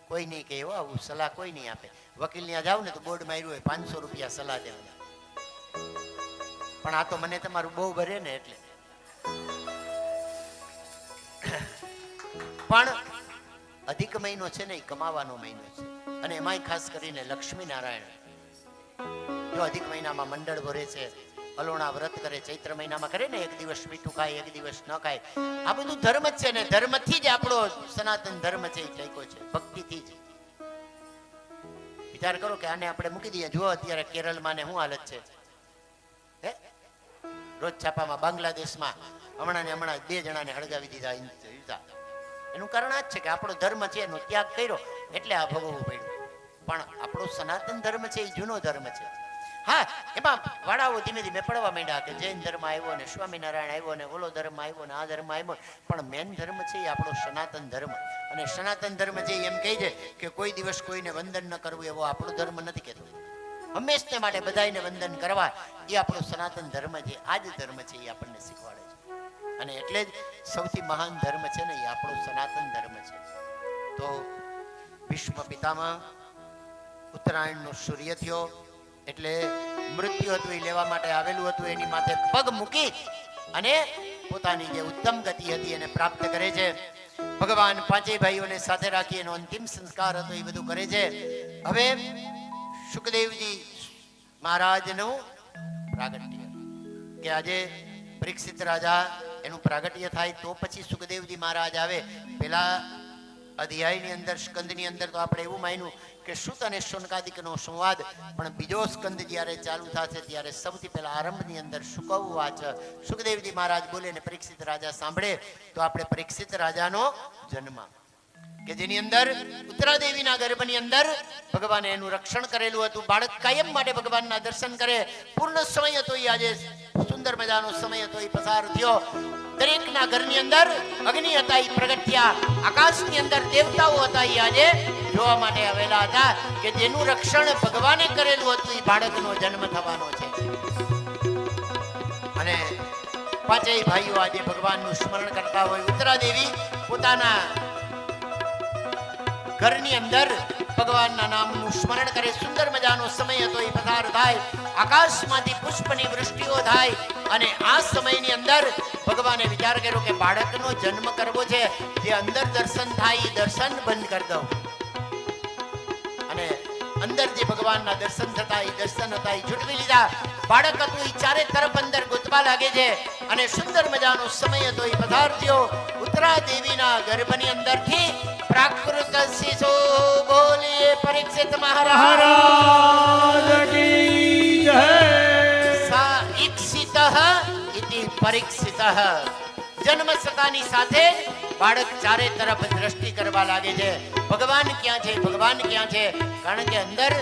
કોઈ નહીં કહે હો, આવું સલાહ કોઈ નહીં આપે. વકીલ ત્યાં જાવ ને તો બોર્ડ માર્યું હોય 500 રૂપિયા સલાહ દેવાના. પણ આ તો મને તમારું બહુ ભરે ને એટલે. પણ અધિક મહિનો છે ને એ કમાવાનો મહિનો છે. અને એમાંય ખાસ કરીને લક્ષ્મી નારાયણ જો અધિક મહિનામાં મંડળ ભરે છે, અલોણા વ્રત કરે, ચૈત્ર મહિનામાં કરે ને 1 દિવસ મીઠું ખાય, 1 દિવસ ન ખાય. આ બધું ધર્મ જ છે ને. ધર્મથી જ આપણો સનાતન ધર્મ છે એ ટાઈકો છે, ભક્તિથી જ. વિચાર કરો કે આને આપણે મૂકી દઈએ. જુઓ અત્યારે કેરળમાં ને શું હાલત છે. હે રોજ છાપામાં બાંગ્લાદેશમાં હમણાં 2 જણાને હળગાવી દીધા. એનું કારણ આ જ છે કે આપણો ધર્મ છે એનો ત્યાગ કર્યો એટલે આ ભોગવવું પડ્યું. પણ આપણો સનાતન ધર્મ છે એ જૂનો ધર્મ છે. હા, એમાં વાળાઓ ધીમે ધીમે પડવા માંડ્યા કે જૈન ધર્મ આવ્યો ને સ્વામિનારાયણ આવ્યો ને ઓલો ધર્મ આવ્યો ને આ ધર્મ આવ્યો. પણ મેન ધર્મ છે એ આપણો સનાતન ધર્મ. અને સનાતન ધર્મ છે એમ કહે છે કે કોઈ દિવસ કોઈને વંદન ન કરવું એવો આપણો ધર્મ નથી કહેતો. હંમેશને માટે બધાને વંદન કરવા એ આપણો સનાતન ધર્મ છે. આ જ ધર્મ છે એ આપણને શીખવાડે છે. અને એટલે જ સૌથી મહાન ધર્મ છે ને એ આપણો સનાતન ધર્મ છે. તો ભીષ્મ પિતામહ ઉત્તરાયણનો સૂર્ય થયો એટલે મૃત્યુ હતું એ લેવા માટે આવેલું હતું. એની માથે પગ મૂકી અને પોતાની જે ઉત્તમ ગતિ હતી એને પ્રાપ્ત કરે છે. ભગવાન 5 ભાઈઓને સાથે રાખી એનો અંતિમ સંસ્કાર હતો એ બધું કરે છે. હવે સુખદેવજી મહારાજનું પ્રાગટ્ય કે આજે પરીક્ષિત રાજા એનું પ્રાગટ્ય થાય તો પછી સુખદેવજી મહારાજ આવે. પેલા અધ્યાયની અંદર સ્કંદની અંદર તો આપણે એવું માન્યું કે સુત અને શૌનકાદિકનો સંવાદ, પણ બીજો સ્કંદ જ્યારે ચાલુ થશે ત્યારે સૌથી પહેલા આરંભની અંદર સુકવ વાચ સુખદેવજી મહારાજ બોલે ને પરીક્ષિત રાજા સાંભળે. તો આપણે પરીક્ષિત રાજાનો જન્મ કે જેની અંદર ઉત્તરાદેવીના ગર્ભની અંદર ભગવાને એનું રક્ષણ કરેલું હતું. બાળક કાયમ માટે ભગવાનના દર્શન કરે. પૂર્ણ સમય હતો એ આજે સુંદર મજાનો સમય હતો એ પસાર થયો. દરેકના ઘરની અંદર અગ્નિ હતા એ પ્રગટ થયા. આકાશની અંદર દેવતાઓ હતા એ આજે જોવા માટે આવેલા હતા કે જેનું રક્ષણ ભગવાને કરેલું હતું એ બાળકનો જન્મ થવાનો છે. અને 5 ભાઈઓ આજે ભગવાનનું સ્મરણ કરતા હોય. ઉત્તરાદેવી પોતાના ઘરની અંદર ભગવાનના નામનું સ્મરણ કરે. સુંદર મજાનો સમય હતો એ પસાર થાય. આકાશમાંથી પુષ્પની વૃષ્ટિઓ થાય. અને આ સમયની અંદર ભગવાને વિચાર કર્યો કે બાળકનો જન્મ કરવો છે. જે અંદર દર્શન થાય એ દર્શન બંધ કરી દઉં. અને અંદર જે ભગવાનના દર્શન થતા એ દર્શન હતા એ છૂટવી લીધા. બાળક હતું એ ચારે તરફ અંદર ગોતવા લાગે છે. અને સુંદર મજાનો સમય હતો એ પસાર થયો. ઉત્તરાદેવીના ગર્ભની અંદરથી પ્રાકૃત શિશુ બોલીએ પરીક્ષિત મહારાજ કી જય. સા ઈક્ષિતઃ ઇતિ પરીક્ષિતઃ. જન્મ થતાની સાથે બાળક ચારે તરફ દ્રષ્ટિ કરવા લાગે છે. ભગવાન ક્યાં છે, ભગવાન ક્યાં છે? કારણ કે અંદર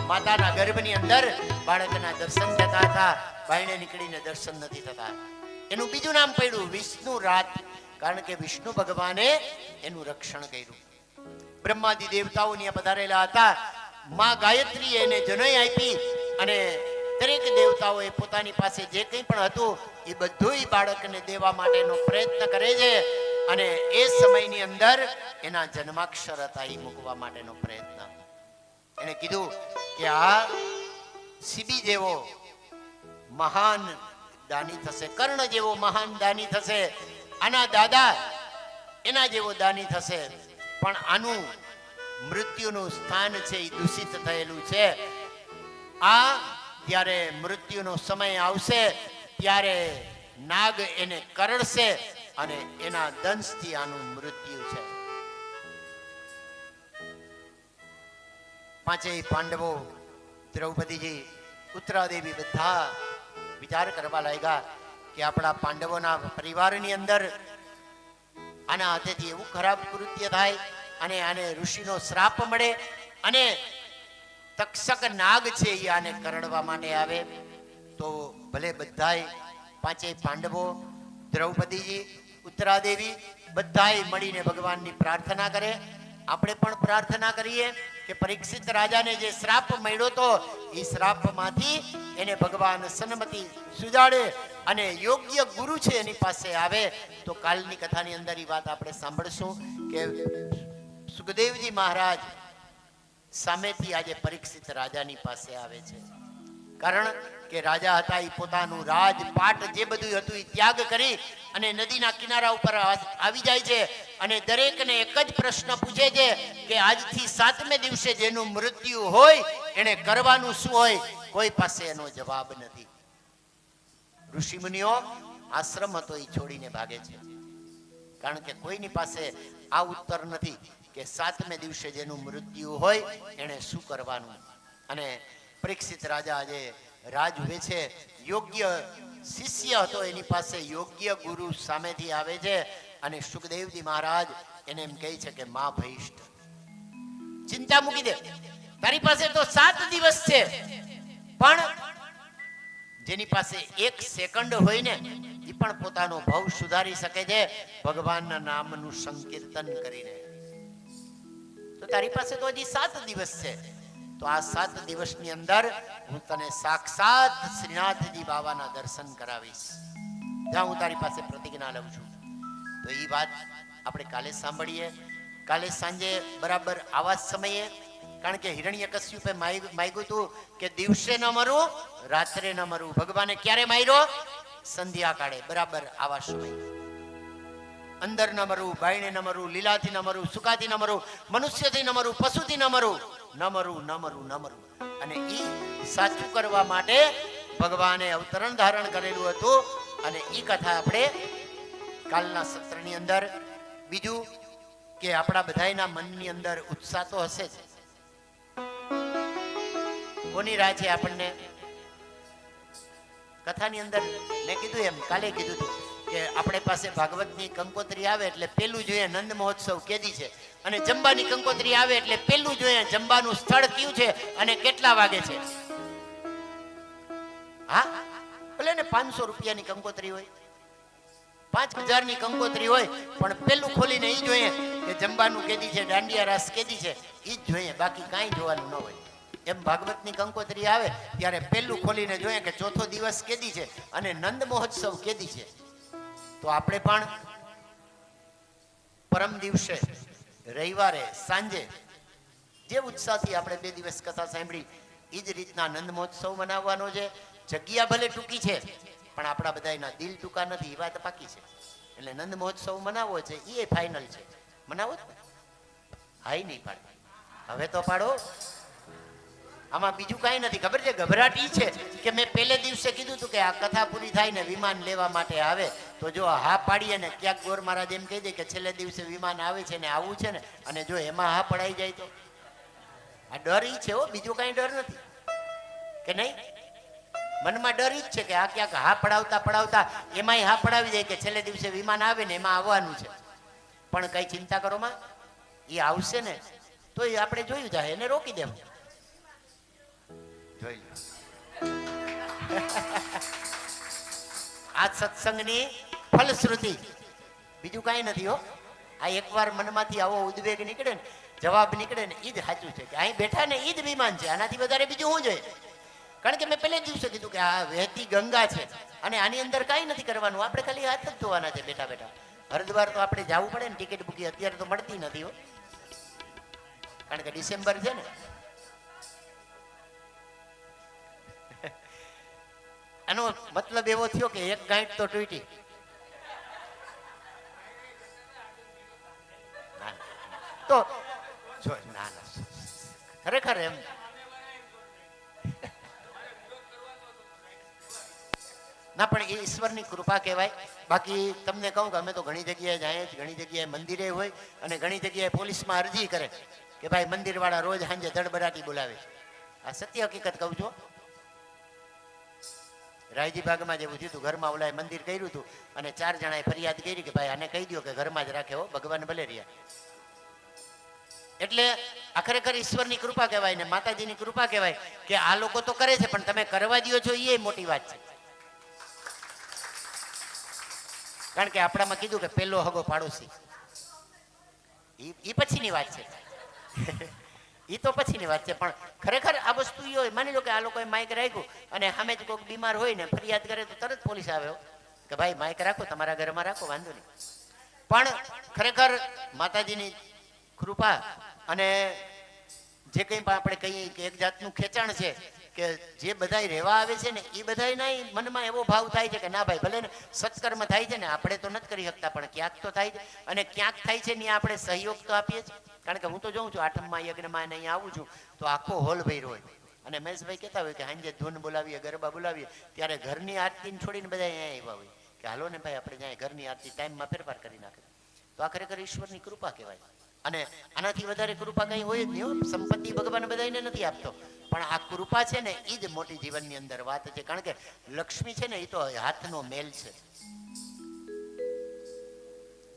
માતાના ગર્ભની અંદર બાળકના દર્શન થતા હતા. બાયણે નીકળીને દર્શન નથી થતા. એનું બીજું નામ પડ્યું વિષ્ણુ રાત. કારણ કે વિષ્ણુ ભગવાને એનું રક્ષણ કર્યું. બ્રહ્માદિ દેવતાઓ ત્યાં પધારેલા હતા. માં ગાયત્રીએ એને જનોઈ આપી અને દરેક દેવતાઓએ પોતાની પાસે જે કંઈ પણ હતું એ બધું બાળકને દેવા માટેનો પ્રયત્ન કરે છે. અને એ સમયની અંદર એના જન્માક્ષર હતા એ મૂકવા માટેનો પ્રયત્ન. એને કીધું કે આ સીબી જેવો મહાન દાની થશે, કર્ણ જેવો મહાન દાની થશે, આના દાદા એના જેવો દાની થશે, પણ આનું મૃત્યુનું સ્થાન છે એ દૂષિત થયેલું છે. આ જ્યારે મૃત્યુનો સમય આવશે ત્યારે નાગ એને કરડશે અને એના દંશથી આનું મૃત્યુ છે. પાંચેય પાંડવો, દ્રૌપદીજી, ઉત્તરાદેવી બધા વિચાર કરવા લાગ્યા કે આપણા પાંડવોના પરિવારની અંદર આના હાથેથી એવું ખરાબ કૃત્ય થાય અને આને ઋષિનો શ્રાપ મળે અને તક્ષક નાગ છે એ આને કરડવા માટે આવે તો ભલે બધાય પાંચેય પાંડવો, દ્રૌપદીજી, ઉત્તરાદેવી બધાય મળીને ભગવાનની પ્રાર્થના કરે. આપણે પણ પ્રાર્થના કરીએ કે પરીક્ષિત રાજાને જે શ્રાપ મળ્યો તો એ શ્રાપમાંથી એને ભગવાન સન્મતિ સુજાડે અને યોગ્ય ગુરુ છે એની પાસે આવે. તો કાલની કથાની અંદર એ વાત આપણે સાંભળશું કે સુખદેવજી મહારાજ સામેથી આજે પરીક્ષિત રાજાની પાસે આવે છે. કારણ કે રાજા હતા એ પોતાનું રાજપાટ જે બધું હતું એ ત્યાગ કરી અને નદીના કિનારા ઉપર આવી જાય છે અને દરેકને એક જ પ્રશ્ન પૂછે છે કે આજથી 7મે દિવસે જેનું મૃત્યુ હોય એને કરવાનું શું હોય? કોઈ પાસે એનો જવાબ નથી. ઋષિ મુનિઓ આશ્રમ હતો એ છોડીને ભાગે છે, કારણ કે કોઈની પાસે આ ઉત્તર નથી કે 7મે દિવસે જેનું મૃત્યુ હોય એને શું કરવાનું. અને પરીક્ષિત રાજા આજે રાજ હોય છે, યોગ્ય શિષ્ય હતો એની પાસે યોગ્ય ગુરુ સામેથી આવે છે અને સુખદેવજી મહારાજ એને એમ કહે છે કે મા ભઈષ્ઠ ચિંતા મૂકી દે, તારી પાસે તો 7 દિવસ છે, પણ જેની પાસે 1 સેકન્ડ હોય ને એ પણ પોતાનો ભાવ સુધારી શકે છે ભગવાનના નામનું સંકીર્તન કરીને. તો તારી પાસે તો હજી 7 દિવસ છે. તો આ 7 દિવસની અંદર હું તને સાક્ષાત શ્રીનાથજી બાબાના દર્શન કરાવીશ. જ્યાં હું તારી પાસે પ્રતિજ્ઞા લઉં છું. તો એ વાત આપણે કાલે સાંભળીએ. કાલે સાંજે બરાબર આવા જ સમયે, કારણ કે હિરણ્યકશ્યપે માગ્યું હતું કે દિવસે ન મરું, રાત્રે ન મરું. ભગવાને ક્યારે માર્યો? સંધ્યાકાળે, બરાબર આવા સમય. અંદર ન મરું, બાયણે ન મરું, લીલાથી ન મરું, સુકાથી ન મરું, મનુષ્યથી ન મરું, પશુથી ન મરું, ન મરું, ન મરું, ન મરું. અને એ સાચું કરવા માટે ભગવાને અવતરણ ધારણ કરેલું હતું અને એ કથા આપણે કાલના સત્રની અંદર. બીજું કે આપણા બધાના મનની અંદર ઉત્સાહ તો હશે જ. કોની રાહ છે આપણને? કથાની અંદર મેં કીધું એમ, કાલે કીધું હતું કે આપણે પાસે ભાગવતની કંકોત્રી આવે એટલે પેલું જોઈએ નંદ મહોત્સવ કેદી છે, અને જંબાની કંકોત્રી આવે એટલે પેલું જોઈએ જંબાનું સ્થળ કયું છે અને કેટલા વાગે છે. હા, ભલે ને 500 રૂપિયાની કંકોત્રી હોય, 5000 ની કંકોત્રી હોય, પણ પેલું ખોલીને એ જોઈએ કે જંબાનું કેદી છે, દાંડિયા રાસ કેદી છે, એ જ જોઈએ, બાકી કાંઈ જોવાનું ન હોય. એમ ભાગવતની કંકોત્રી આવે ત્યારે પેલું ખોલીને જોઈએ કે ચોથો દિવસ કેદી છે અને નંદ મહોત્સવ કેદી છે. તો આપણે પણ પરમ દિવસે રવિવારે સાંજે જે ઉત્સાહથી આપણે 2 દિવસ કથા સાંભળી એ જ રીતના નંદ મહોત્સવ મનાવવાનો છે. જગ્યા ભલે ટૂંકી છે પણ આપણા બધાના દિલ ટૂંકા નથી, એ વાત પાકી છે. એટલે નંદ મહોત્સવ મનાવવો છે એ ફાઇનલ છે. મનાવો જ ને? હાઈ નહીં પાડે, હવે તો પાડો. આમાં બીજું કાંઈ નથી. ખબર છે, ગભરાટ ઈ છે કે મેં પહેલે દિવસે કીધું હતું કે આ કથા પૂરી થાય ને વિમાન લેવા માટે આવે, તો જો હા પાડીએ ને ક્યાંક ગોર મહારાજ એમ કહી દે કે છેલ્લે દિવસે વિમાન આવે છે ને આવું છે ને, અને જો એમાં હા પડાઈ જાય તો આ ડર ઈ છે. હો, બીજો કાંઈ ડર નથી કે નહીં. મનમાં ડર ઈ જ છે કે આ ક્યાંક હા પડાવતા પડાવતા એમાંય હા પડાવી દે કે છેલ્લે દિવસે વિમાન આવે ને એમાં આવવાનું છે. પણ કઈ ચિંતા કરો માં, એ આવશે ને તો એ આપણે જોયું જાય, એને રોકી દેવું. જોઈ લો આ સત્સંગની ફલશ્રુતિ, બીજું કાંઈ નથી. હો, આ એકવાર મનમાંથી આવો ઉદ્વેગ નીકળે ને, જવાબ નીકળે ને, એ જ સાચું છે કે અહીં બેઠા ને એ જ વિમાન છે, આનાથી વધારે બીજું શું જોઈએ? કારણ કે મેં પહેલે જ દિવસે કીધું કે આ વહેતી ગંગા છે અને આની અંદર કાંઈ નથી કરવાનું, આપણે ખાલી હાથ જ ધોવાના છે બેઠા બેઠા. હરિદ્વાર તો આપણે જવું પડે ને, ટિકિટ બુકી અત્યારે તો મળતી નથી હો, કારણ કે ડિસેમ્બર છે ને. આનો મતલબ એવો થયો કે એક ગાંઠ તો તૂટી. તો જો ના ના ખરેખર એમ ના, પણ એ ઈશ્વરની કૃપા કહેવાય. બાકી તમને કહું કે અમે તો ઘણી જગ્યાએ જાય જ, ઘણી જગ્યાએ મંદિરે હોય અને ઘણી જગ્યાએ પોલીસમાં અરજી કરે કે ભાઈ મંદિરવાળા રોજ સાંજે ધડબડાટી બોલાવે છે. આ સત્ય હકીકત કહું છું. રાયજી ભાગમાં જેવું થયું હતું, ઘરમાં ઓલાએ મંદિર કર્યું હતું અને 4 જણાએ ફરિયાદ કરી કે ભાઈ આને કહી દો કે ઘરમાં જ રાખે હો, ભગવાન ભલે રહ્યા. એટલે આ ખરેખર ઈશ્વરની કૃપા કહેવાય ને માતાજીની કૃપા કહેવાય કે આ લોકો તો કરે છે પણ તમે કરવા દો છો, એ મોટી વાત છે. કારણ કે આપણામાં કીધું કે પેલો હગો પાડોશી, એ પછીની વાત છે. એ તો પછીની વાત છે, પણ ખરેખર આ વસ્તુ એ હોય. માની લો કે આ લોકોએ માઇક રાખ્યું અને સામે જ કોઈક બીમાર હોય ને ફરિયાદ કરે તો તરત પોલીસ આવે કે ભાઈ માઇક રાખો, તમારા ઘરમાં રાખો, વાંધો નહીં. પણ ખરેખર માતાજીની કૃપા અને જે કંઈ પણ આપણે કહીએ કે એક જાતનું ખેંચાણ છે કે જે બધાય રહેવા આવે છે ને એ બધાયના મનમાં એવો ભાવ થાય છે કે ના ભાઈ ભલે ને સત્કર્મ થાય છે ને, આપણે તો નથી કરી શકતા પણ ક્યાંક તો થાય છે, અને ક્યાંક થાય છે ને આપણે સહયોગ તો આપીએ છીએ. કારણ કે હું તો જોઉં છું 8મા યજ્ઞમાં અહીંયા આવું છું તો આખો હોલ ભર્યો હોય અને મહેશભાઈ કહેતા હોય કે સાંજે ધૂન બોલાવીએ, ગરબા બોલાવીએ, ત્યારે ઘરની આરતીને છોડીને બધા અહીંયા આવ્યા હોય કે હાલો ને ભાઈ આપણે ત્યાં ઘરની આરતી ટાઈમમાં ફેરફાર કરી નાખે. તો આ ખરેખર ઈશ્વરની કૃપા કહેવાય. અને આનાથી વધારે કૃપા કંઈ હોય જ નહીં. સંપત્તિ ભગવાન બધાને નથી આપતો, પણ આ કૃપા છે ને એ જ મોટી જીવનની અંદર વાત છે. કારણ કે લક્ષ્મી છે ને એ તો હાથનો મેલ છે.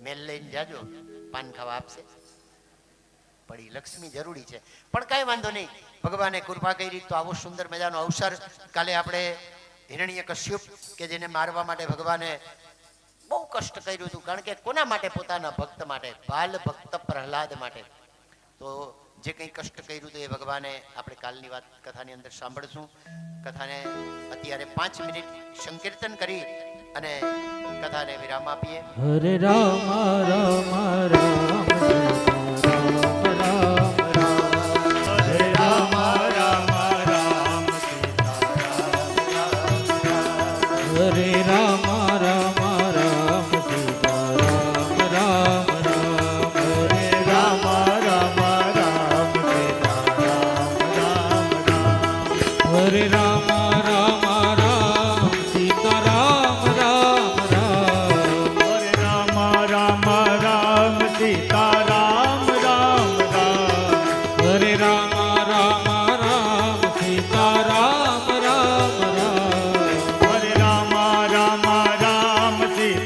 મેલ લઈને જાજો, પાન ખાવા આપશે, પણ એ લક્ષ્મી જરૂરી છે. પણ કાંઈ વાંધો નહીં, ભગવાને કૃપા કરી તો આવો સુંદર મજાનો અવસર. કાલે આપણે હિરણ્યકશ્યપ કે જેને મારવા માટે ભગવાને બહુ કષ્ટ કર્યું હતું, કારણ કે કોના માટે? પોતાના ભક્ત માટે, બાલ ભક્ત પ્રહલાદ માટે. તો જે કંઈ કષ્ટ કર્યું હતું એ ભગવાને આપણે કાલની વાત કથાની અંદર સાંભળશું. કથાને અત્યારે 5 મિનિટ સંકીર્તન કરી અને કથાને વિરામ આપીએ. હરે રામ રામ રામ સીતારામ રામ રામ, હરે રામ રામ રામ સીતારામ રામ રામ, હરે રામ રામ રામ સીતારામ રામ રામ, હરે રામ રામ રામ સીતારામ રામ રામ, હરે રામ રામ રામ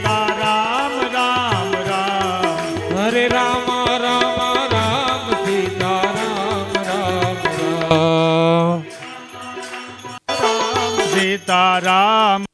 સીતારામ રામ રામ, હરે રામ રામ રામ સીતારામ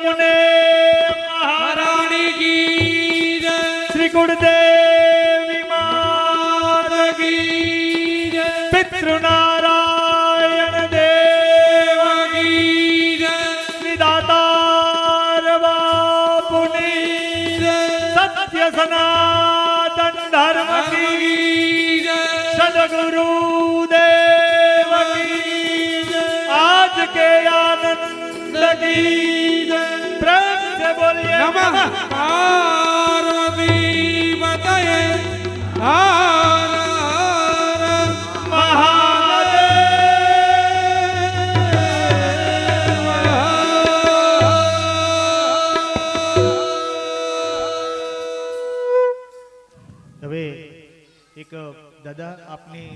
મુને મહારાણી કી જય. શ્રી ગુરુદેવી માત કી જય. પિતૃનારાયણ દેવ કી જય. વિધાતાર બાપુની સત્ય સનાતન ધર્મ કી જય. સદગુરુ દેવ કી આજ કે આનંદ કી પ્રેમ से बोलिए નમઃ પાર્વતી પતયે. હર હર હવે એક દાદા આપની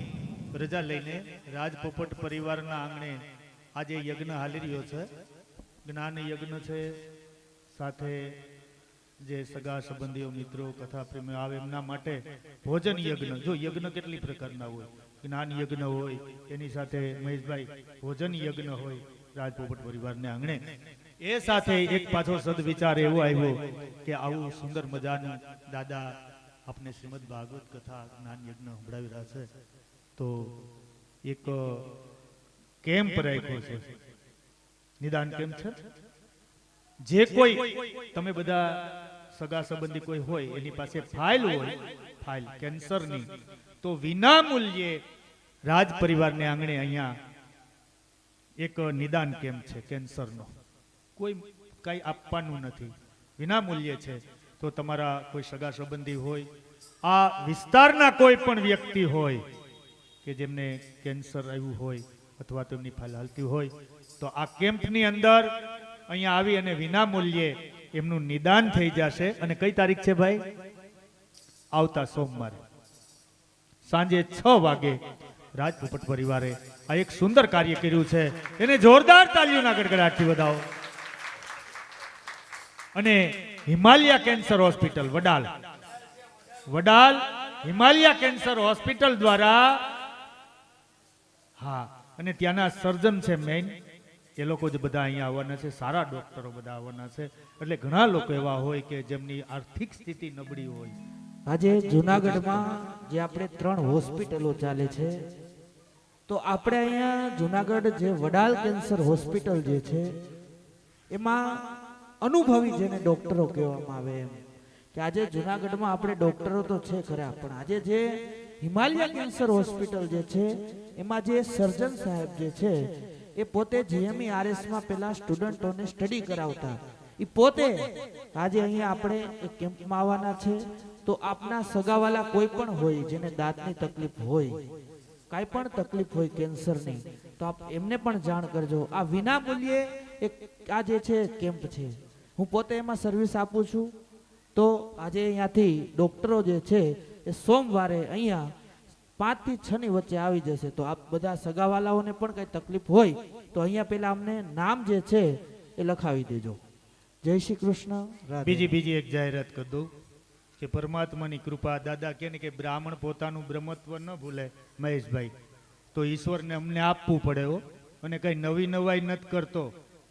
રજા લઈને રાજપોપટ પરિવારના આંગણે આજે યજ્ઞ હાલી રહ્યો છે. જ્ઞાન યજ્ઞ છે. સાથે જે સગા સંબંધીઓ મિત્રો કથા પ્રેમી આવે એમના માટે ભોજન યજ્ઞ. જો યજ્ઞ કેટલી પ્રકારના હોય, જ્ઞાન યજ્ઞ હોય, એની સાથે મહેશભાઈ ભોજન યજ્ઞ હોય રાજપોપટ પરિવારને આંગણે. એ સાથે એક પાછો સદવિચાર એવો આવ્યો કે આવું સુંદર મજાનું દાદા આપને શ્રીમદ ભાગવત કથા જ્ઞાન યજ્ઞ સંભળાવી રહ્યા છે, તો એક કેમ્પ રાખ્યો છે, નિદાન કેમ્પ છે. જે કોઈ તમે બધા સગા સંબંધી કોઈ હોય એની પાસે ફાઇલ હોય, ફાઇલ કેન્સરની, તો વિના મૂલ્યે રાજ પરિવારને આંગણે અહીંયા એક નિદાન કેમ્પ છે કેન્સરનો. કોઈ કઈ આપવાનું નથી, વિના મૂલ્યે છે. તો તમારા કોઈ સગા સંબંધી હોય, આ વિસ્તારના કોઈ પણ વ્યક્તિ હોય કે જેમને કેન્સર આવ્યું હોય અથવા તો એમની ફાઇલ હાલતી હોય, તો આ કેમ્પની અંદર અહીંયા આવી અને વિના મૂલ્યે એમનું નિદાન થઈ જશે. અને કઈ તારીખ છે ભાઈ? આવતા સોમવારે સાંજે 6 વાગે રાજપોપટ પરિવારે આ એક સુંદર કાર્ય કર્યું છે. એને જોરદાર તાલીઓના ગડગડાટથી વધાવો. અને Himalaya cancer hospital Vadal, Vadal Himalaya cancer hospital દ્વારા, હા, અને ત્યાંના સર્જન છે મેઇન, એ લોકો જ બધા અહીંયા આવવાના છે. સારા ડોક્ટરો બધા આવવાના છે. એટલે ઘણા લોકો એવા હોય કે જેમની આર્થિક સ્થિતિ નબળી હોય. આજે જુનાગઢમાં જે આપણે 3 હોસ્પિટલો ચાલે છે, તો આપણે અહીંયા જુનાગઢ જે વડાલ કેન્સર હોસ્પિટલ જે છે એમાં અનુભવી જેને ડોક્ટરો કહેવામાં આવે એમ કે આજે જુનાગઢમાં આપણે ડોક્ટરો તો છે ખરા, પણ આજે જે હિમાલયા કેન્સર હોસ્પિટલ જે છે એમાં જે સર્જન સાહેબ જે છે એ પોતે GMERS માં પેલા સ્ટુડન્ટોને સ્ટડી કરાવતા, એ પોતે આજે અહીંયા આપણે એક કેમ્પમાં આવવાના છે. તો આપના સગાવાલા કોઈ પણ હોય જેને દાંતની તકલીફ હોય, કાંઈ પણ તકલીફ હોય કેન્સરની, તો આપ એમને પણ જાણ કરજો. આ વિના મૂલ્યે એક આ જે છે કેમ્પ છે, હું પોતે એમાં સર્વિસ આપું છું. તો આજે અહીંયાથી ડોક્ટરો જે છે એ સોમવારે અહીંયા 5 થી 6 ની વચ્ચે આવી જશે. તો આપ બધા સગાવાલાઓને પણ કઈ તકલીફ હોય તો અહીંયા પેલા અમને નામ જે છે એ લખાવી દેજો. જય શ્રી કૃષ્ણ. રાધે. બીજી એક જાહેરાત કરી દઉં કે પરમાત્માની કૃપા, દાદા કહે ને કે બ્રાહ્મણ પોતાનું બ્રહ્મત્વ ન ભૂલે મહેશભાઈ, તો ઈશ્વરને અમને આપવું પડે હો. અને કઈ નવી નવાઈ નથી કરતો,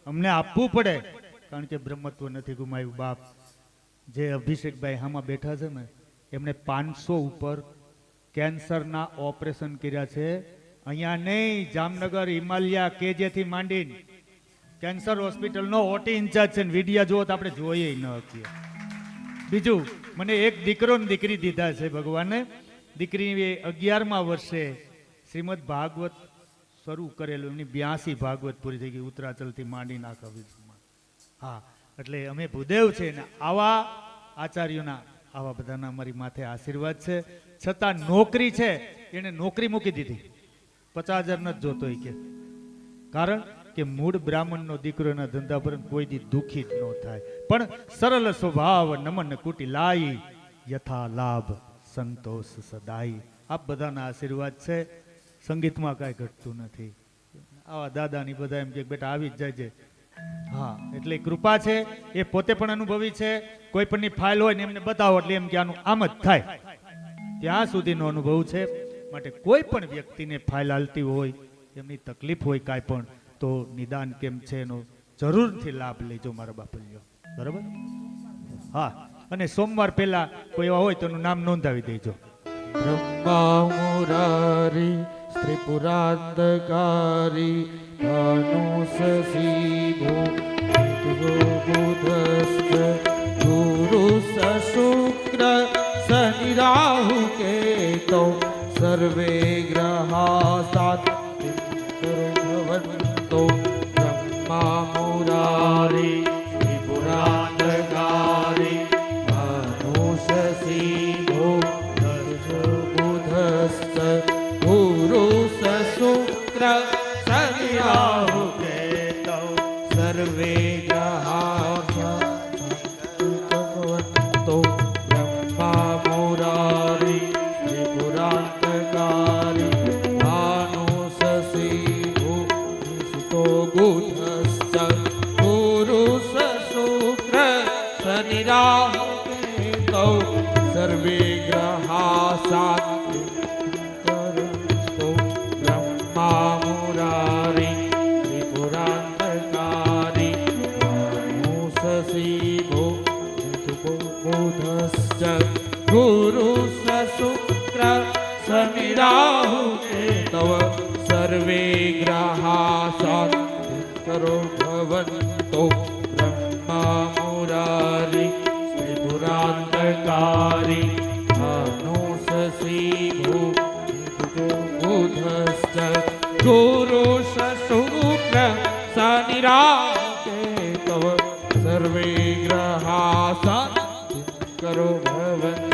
અમને આપવું પડે, કારણ કે બ્રહ્મત્વ નથી ગુમાવ્યું. બાપ જે અભિષેકભાઈ હામાં બેઠા છે ને, એમણે 500 ઉપર કેન્સરના ઓપરેશન કર્યા છે. અહીંયા નહીં, જામનગર હિમાલયા કેજેથી માંડીને કેન્સર હોસ્પિટલનો ઓટી ઇન્ચાર્જ છે. વિડિયા જુઓ તો આપણે જોઈએ ન શકીએ. બીજું, મને એક દીકરો ને દીકરી દીધા છે ભગવાને. દીકરી 11મા વર્ષે શ્રીમદ ભાગવત શરૂ કરેલું, એમની 82 ભાગવત પૂરી થઈ ગઈ, ઉત્તરાચલથી માંડીને આખા વિશ્વમાં. હા, એટલે અમે ભૂદેવ છે ને આવા આચાર્યોના, આવા બધાના અમારી માથે આશીર્વાદ છે. છતાં નોકરી છે, એને નોકરી મૂકી દીધી. 50,000 નથી જોતો એ કે, કારણ કે મૂળ બ્રાહ્મણનો દીકરો એના ધંધા પર કોઈ દી દુખી જ ન થાય. પણ સરળ સ્વભાવ નમન કુટી લાઈ, યથા લાભ સંતોષ સદાઈ. આપ બધાના આશીર્વાદ છે. સંગીતમાં કાંઈ ઘટતું નથી. આવા દાદાની બધા એમ કે બેટા આવી જ જાય છે. હા, એટલે કૃપા છે. એ પોતે પણ અનુભવી છે. કોઈ પણની ફાઇલ હોય ને એમને બતાવો એટલે એમ કે આનું આમ જ થાય, ત્યાં સુધીનો અનુભવ છે. માટે કોઈ પણ વ્યક્તિને ફાઇલ હાલતી હોય, એમની તકલીફ હોય કાંઈ પણ, તો નિદાન કેમ્પ છે એનો જરૂરથી લાભ લેજો મારા બાપુજીઓ, બરાબર? હા, અને સોમવાર પહેલા કોઈ એવા હોય તો એનું નામ નોંધાવી દેજો. બ્રહ્મા મુરારી ત્રિપુરાંતકારી ધનુષશીભો બુધશ્ચ ગુરુ શુક્ર શનિ રાહુ કેતો સર્વે ગ્રહા સાત ભવન્તો બ્રહ્મા મુરારી ત્રિપુરાંતકારી ધનુષશીભો બુધશ્ચ ગુરુ શુક્ર શનિ રાહુ કેતો સર્વે ગ્રહા ભગવંતો બ્રહ્મા મુરારી ત્રિપુરાંતકારી ભાનુષશીભો સુતો બુધશ્ચ ગુરુ શુક્ર શનિ રાહુ કેતો સર્વે ગ્રહા શાંતિ કરંતો બ્રહ્મા મુરારી ત્રિપુરાંતકારી ભાનુષશીભો બુધશ્ચ ગુરુ શુક્ર શનિ રાહુ કેતવ સર્વે ગ્રહા શાંતિ કરો ભવન્તો બ્રહ્મા મુરારી ત્રિપુરાંતકારી ધનુષશીભો બુધશ્ચ ગુરુ શુક્ર શનિ રાહુ કેતવ સર્વે ગ્રહા શાંતિ કરો ભવન્તો.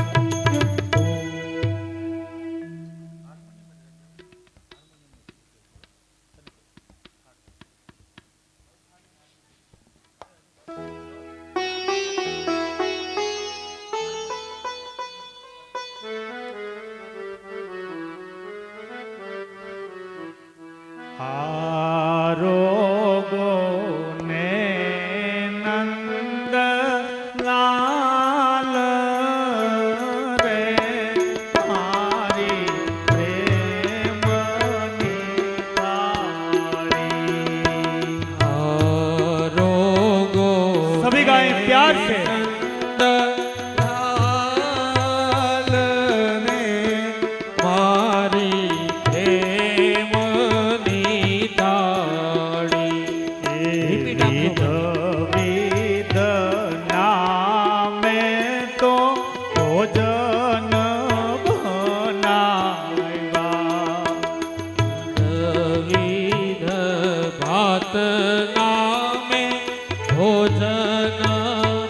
આરોગો ને નંદ લાલ રે મારી પ્રેમની તાળી. आरोगो सभी गाएं प्यार से. लाल ने मारी प्रेमनी ताड़ी. Repeat after me. વિધ નામે તો ભોજન બનાવ્યા. વિધ ભાત નામે ભોજન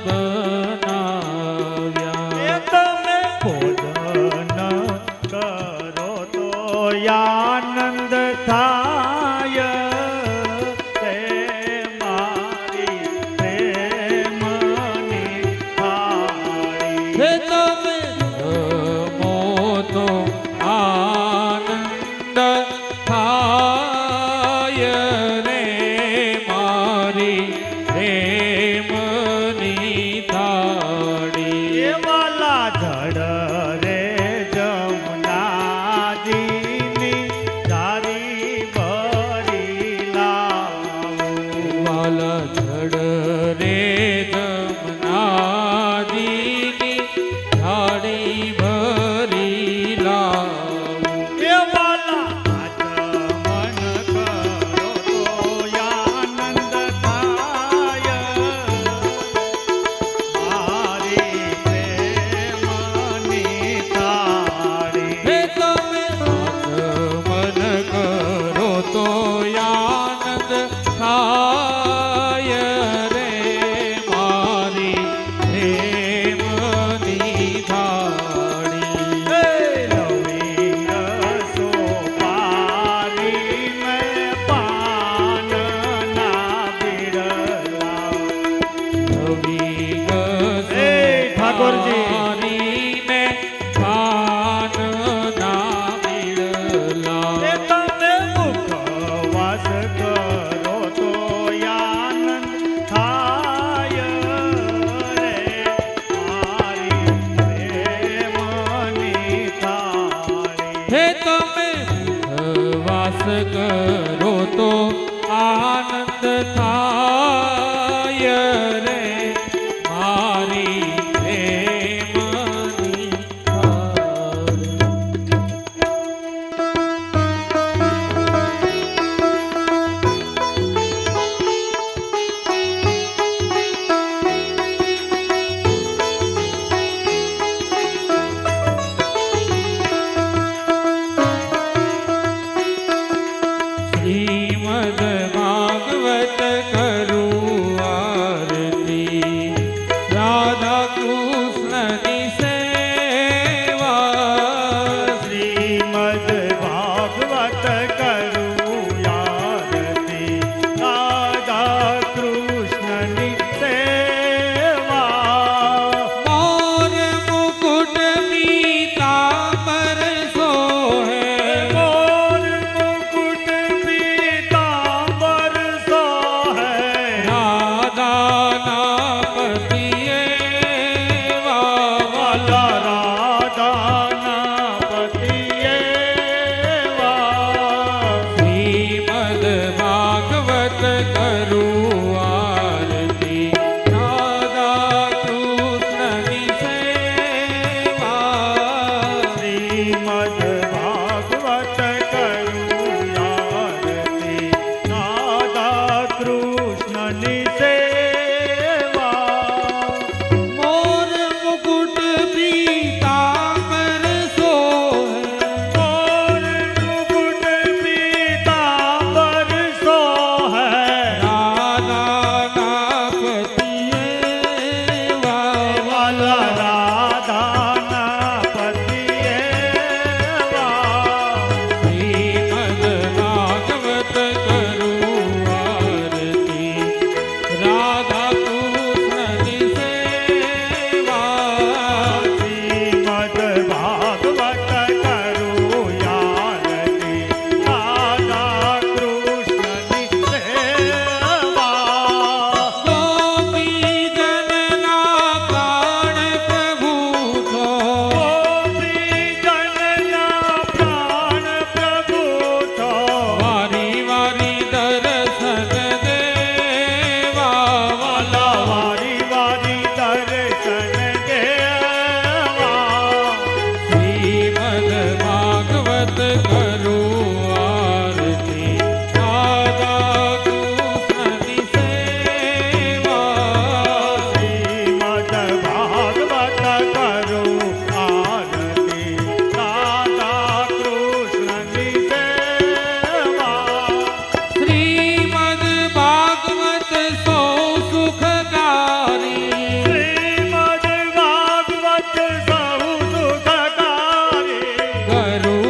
બનાવ્યા. એ તમે ભોજન કરો તો આનંદ થાય તે મારી પ્રેમની થાળી. હે તમે જમો તો આનંદ થાય રે મારી પ્રેમની થાળી. એ વાલા જડ રે જમનાજીની ધારી ભરી લાવું. વાલા જડ રે જમનાજીની થાળી ભરી લાવું. એ વાલા આચમન કરો તો આનંદ થાય મારી પ્રેમની થાળી. હે તમે આચમન કરો તો આનંદ થાય રે મારી પ્રેમની થાળી. નવીન સોપારી મેં પાનના બિરલા. નવીન હે ઠાકોરજી. સોપારીને પાનના બિરલા. એ તમે મુખવાસ કરો તો ભાગવત કરું આરતી રાધા કૃષ્ણની સેવા શ્રીમદ ભાગવત કરું આરતી રાધા કૃષ્ણની સેવા મોર મુકુટ પીતાંબર સોહે મોર મુકુટ પીતાંબર સોહે રાધાના પતિએ વાલા રાધાના પતિએ વા શ્રીમદ ભાગવત કરું આરતી રાધા કૃષ્ણની સેવા શ્રીમદ ભાગવત કરું આરતી રાધા કૃષ્ણની સેવા ગોપી જનના પ્રાણ પ્રભુ છો ગોપી જનના પ્રાણ પ્રભુ છો વારી વારી દર્શન દેવા વાલા વારી વારી દર્શન દેવા શ્રીમદ ભાગવત કરું આરતી રાધા કૃષ્ણની સેવા શ્રીમદ ભાગવત કરું આરતી રાધા કૃષ્ણની સેવા શ્રીમદ ભાગવત સૌ સુખકારી શ્રીમદ ભાગવત સૌ સુખકારી કરું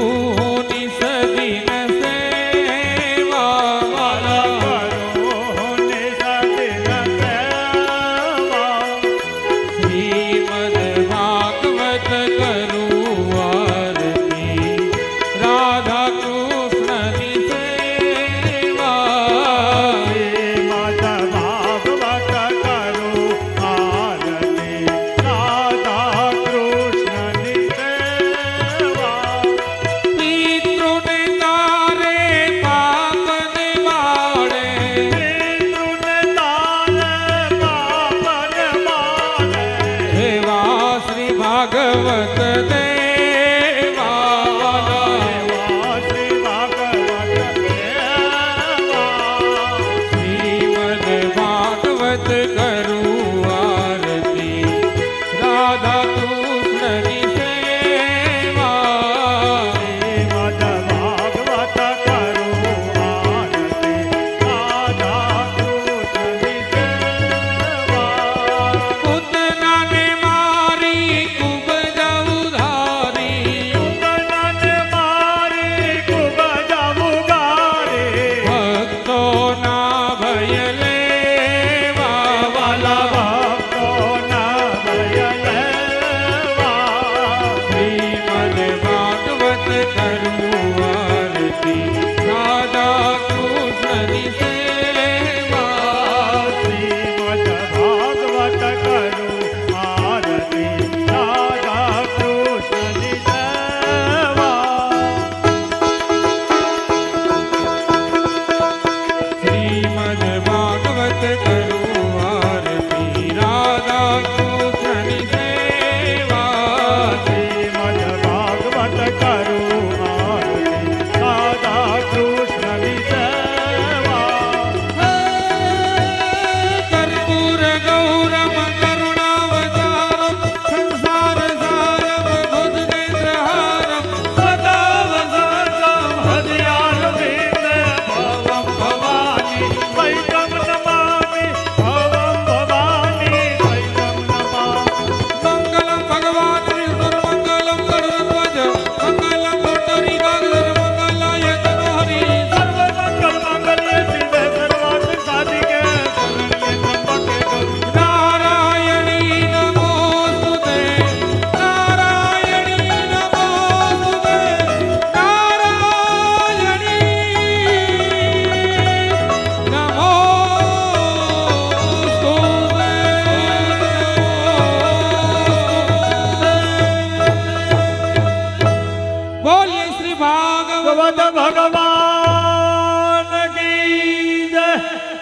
નિસદિન સેવા વાલા કરો નિસદિન સેવા શ્રીમદ ભાગવત કરું આરતી રાધા કૃષ્ણની સેવા શ્રીમદ ભાગવત કરું આરતી રાધા કૃષ્ણની સેવા પિતૃને તારે પાપને બાળે પિતૃને તારે પાપને મારે એવા શ્રી ભાગવત દેવા એવા શ્રી ભાગવત દેવા શ્રીમદ ભાગવત કરું આરતી રાધા કૃષ્ણની સેવા શ્રીમદ ભાગવત કરું આરતી રાધા કૃષ્ણની સેવા પૂતનાને મારી ખૂબ જ ઉધારી ઉગનન મારી ખૂબ જ ઉગારી ભક્તોના ભય લેવા વાલા ભક્તોના ભય લેવા શ્રીમદ ભાગવત કરું આરતી રાધા કૃષ્ણની સેવા શ્રીમદ ભાગવત કરું આરતી રાધા કૃષ્ણની સેવા શ્રીમદ ભાગવત કરું આરતી રાધા કૃષ્ણની સેવા શ્રીમદ ભાગવત કરું આરતી રાધા કૃષ્ણની સેવા કર્પૂર ગૌરમ કરુણાવતારમ સંસાર સારમ ભુજનેન્દ્રહારમ સદા વસંતમ હૃદયારવિંદે ભવમ ભવાની વૈકમ નમામિ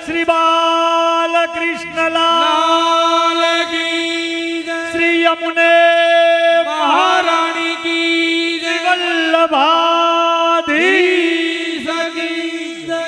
શ્રી બાલકૃષ્ણલાલ લાલ કી જય. શ્રી યમુને મહારાણી કી જય. વલ્લભાધીશ સકી જય.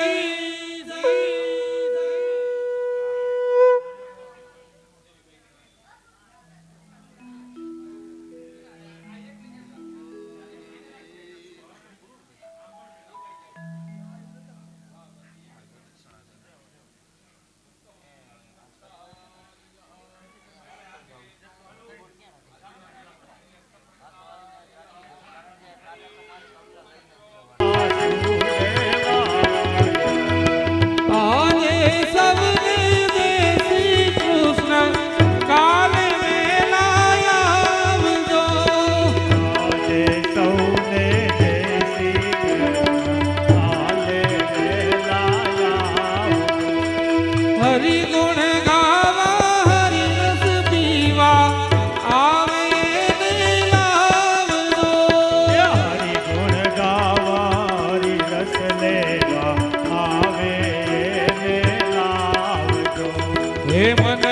આજે સૌને જય શ્રી કૃષ્ણ, કાલે વેલા આવજો. આજે સૌને જય શ્રી કૃષ્ણ, કાલે વહેલા આવજો. હરિ ગુણ ગાવા, હરિ રસ પીવા, આવે ને લાવજો. હરિ ગુણ ગાવા, હરિ રસ લેવા, આવે એને લાવજો. હે મન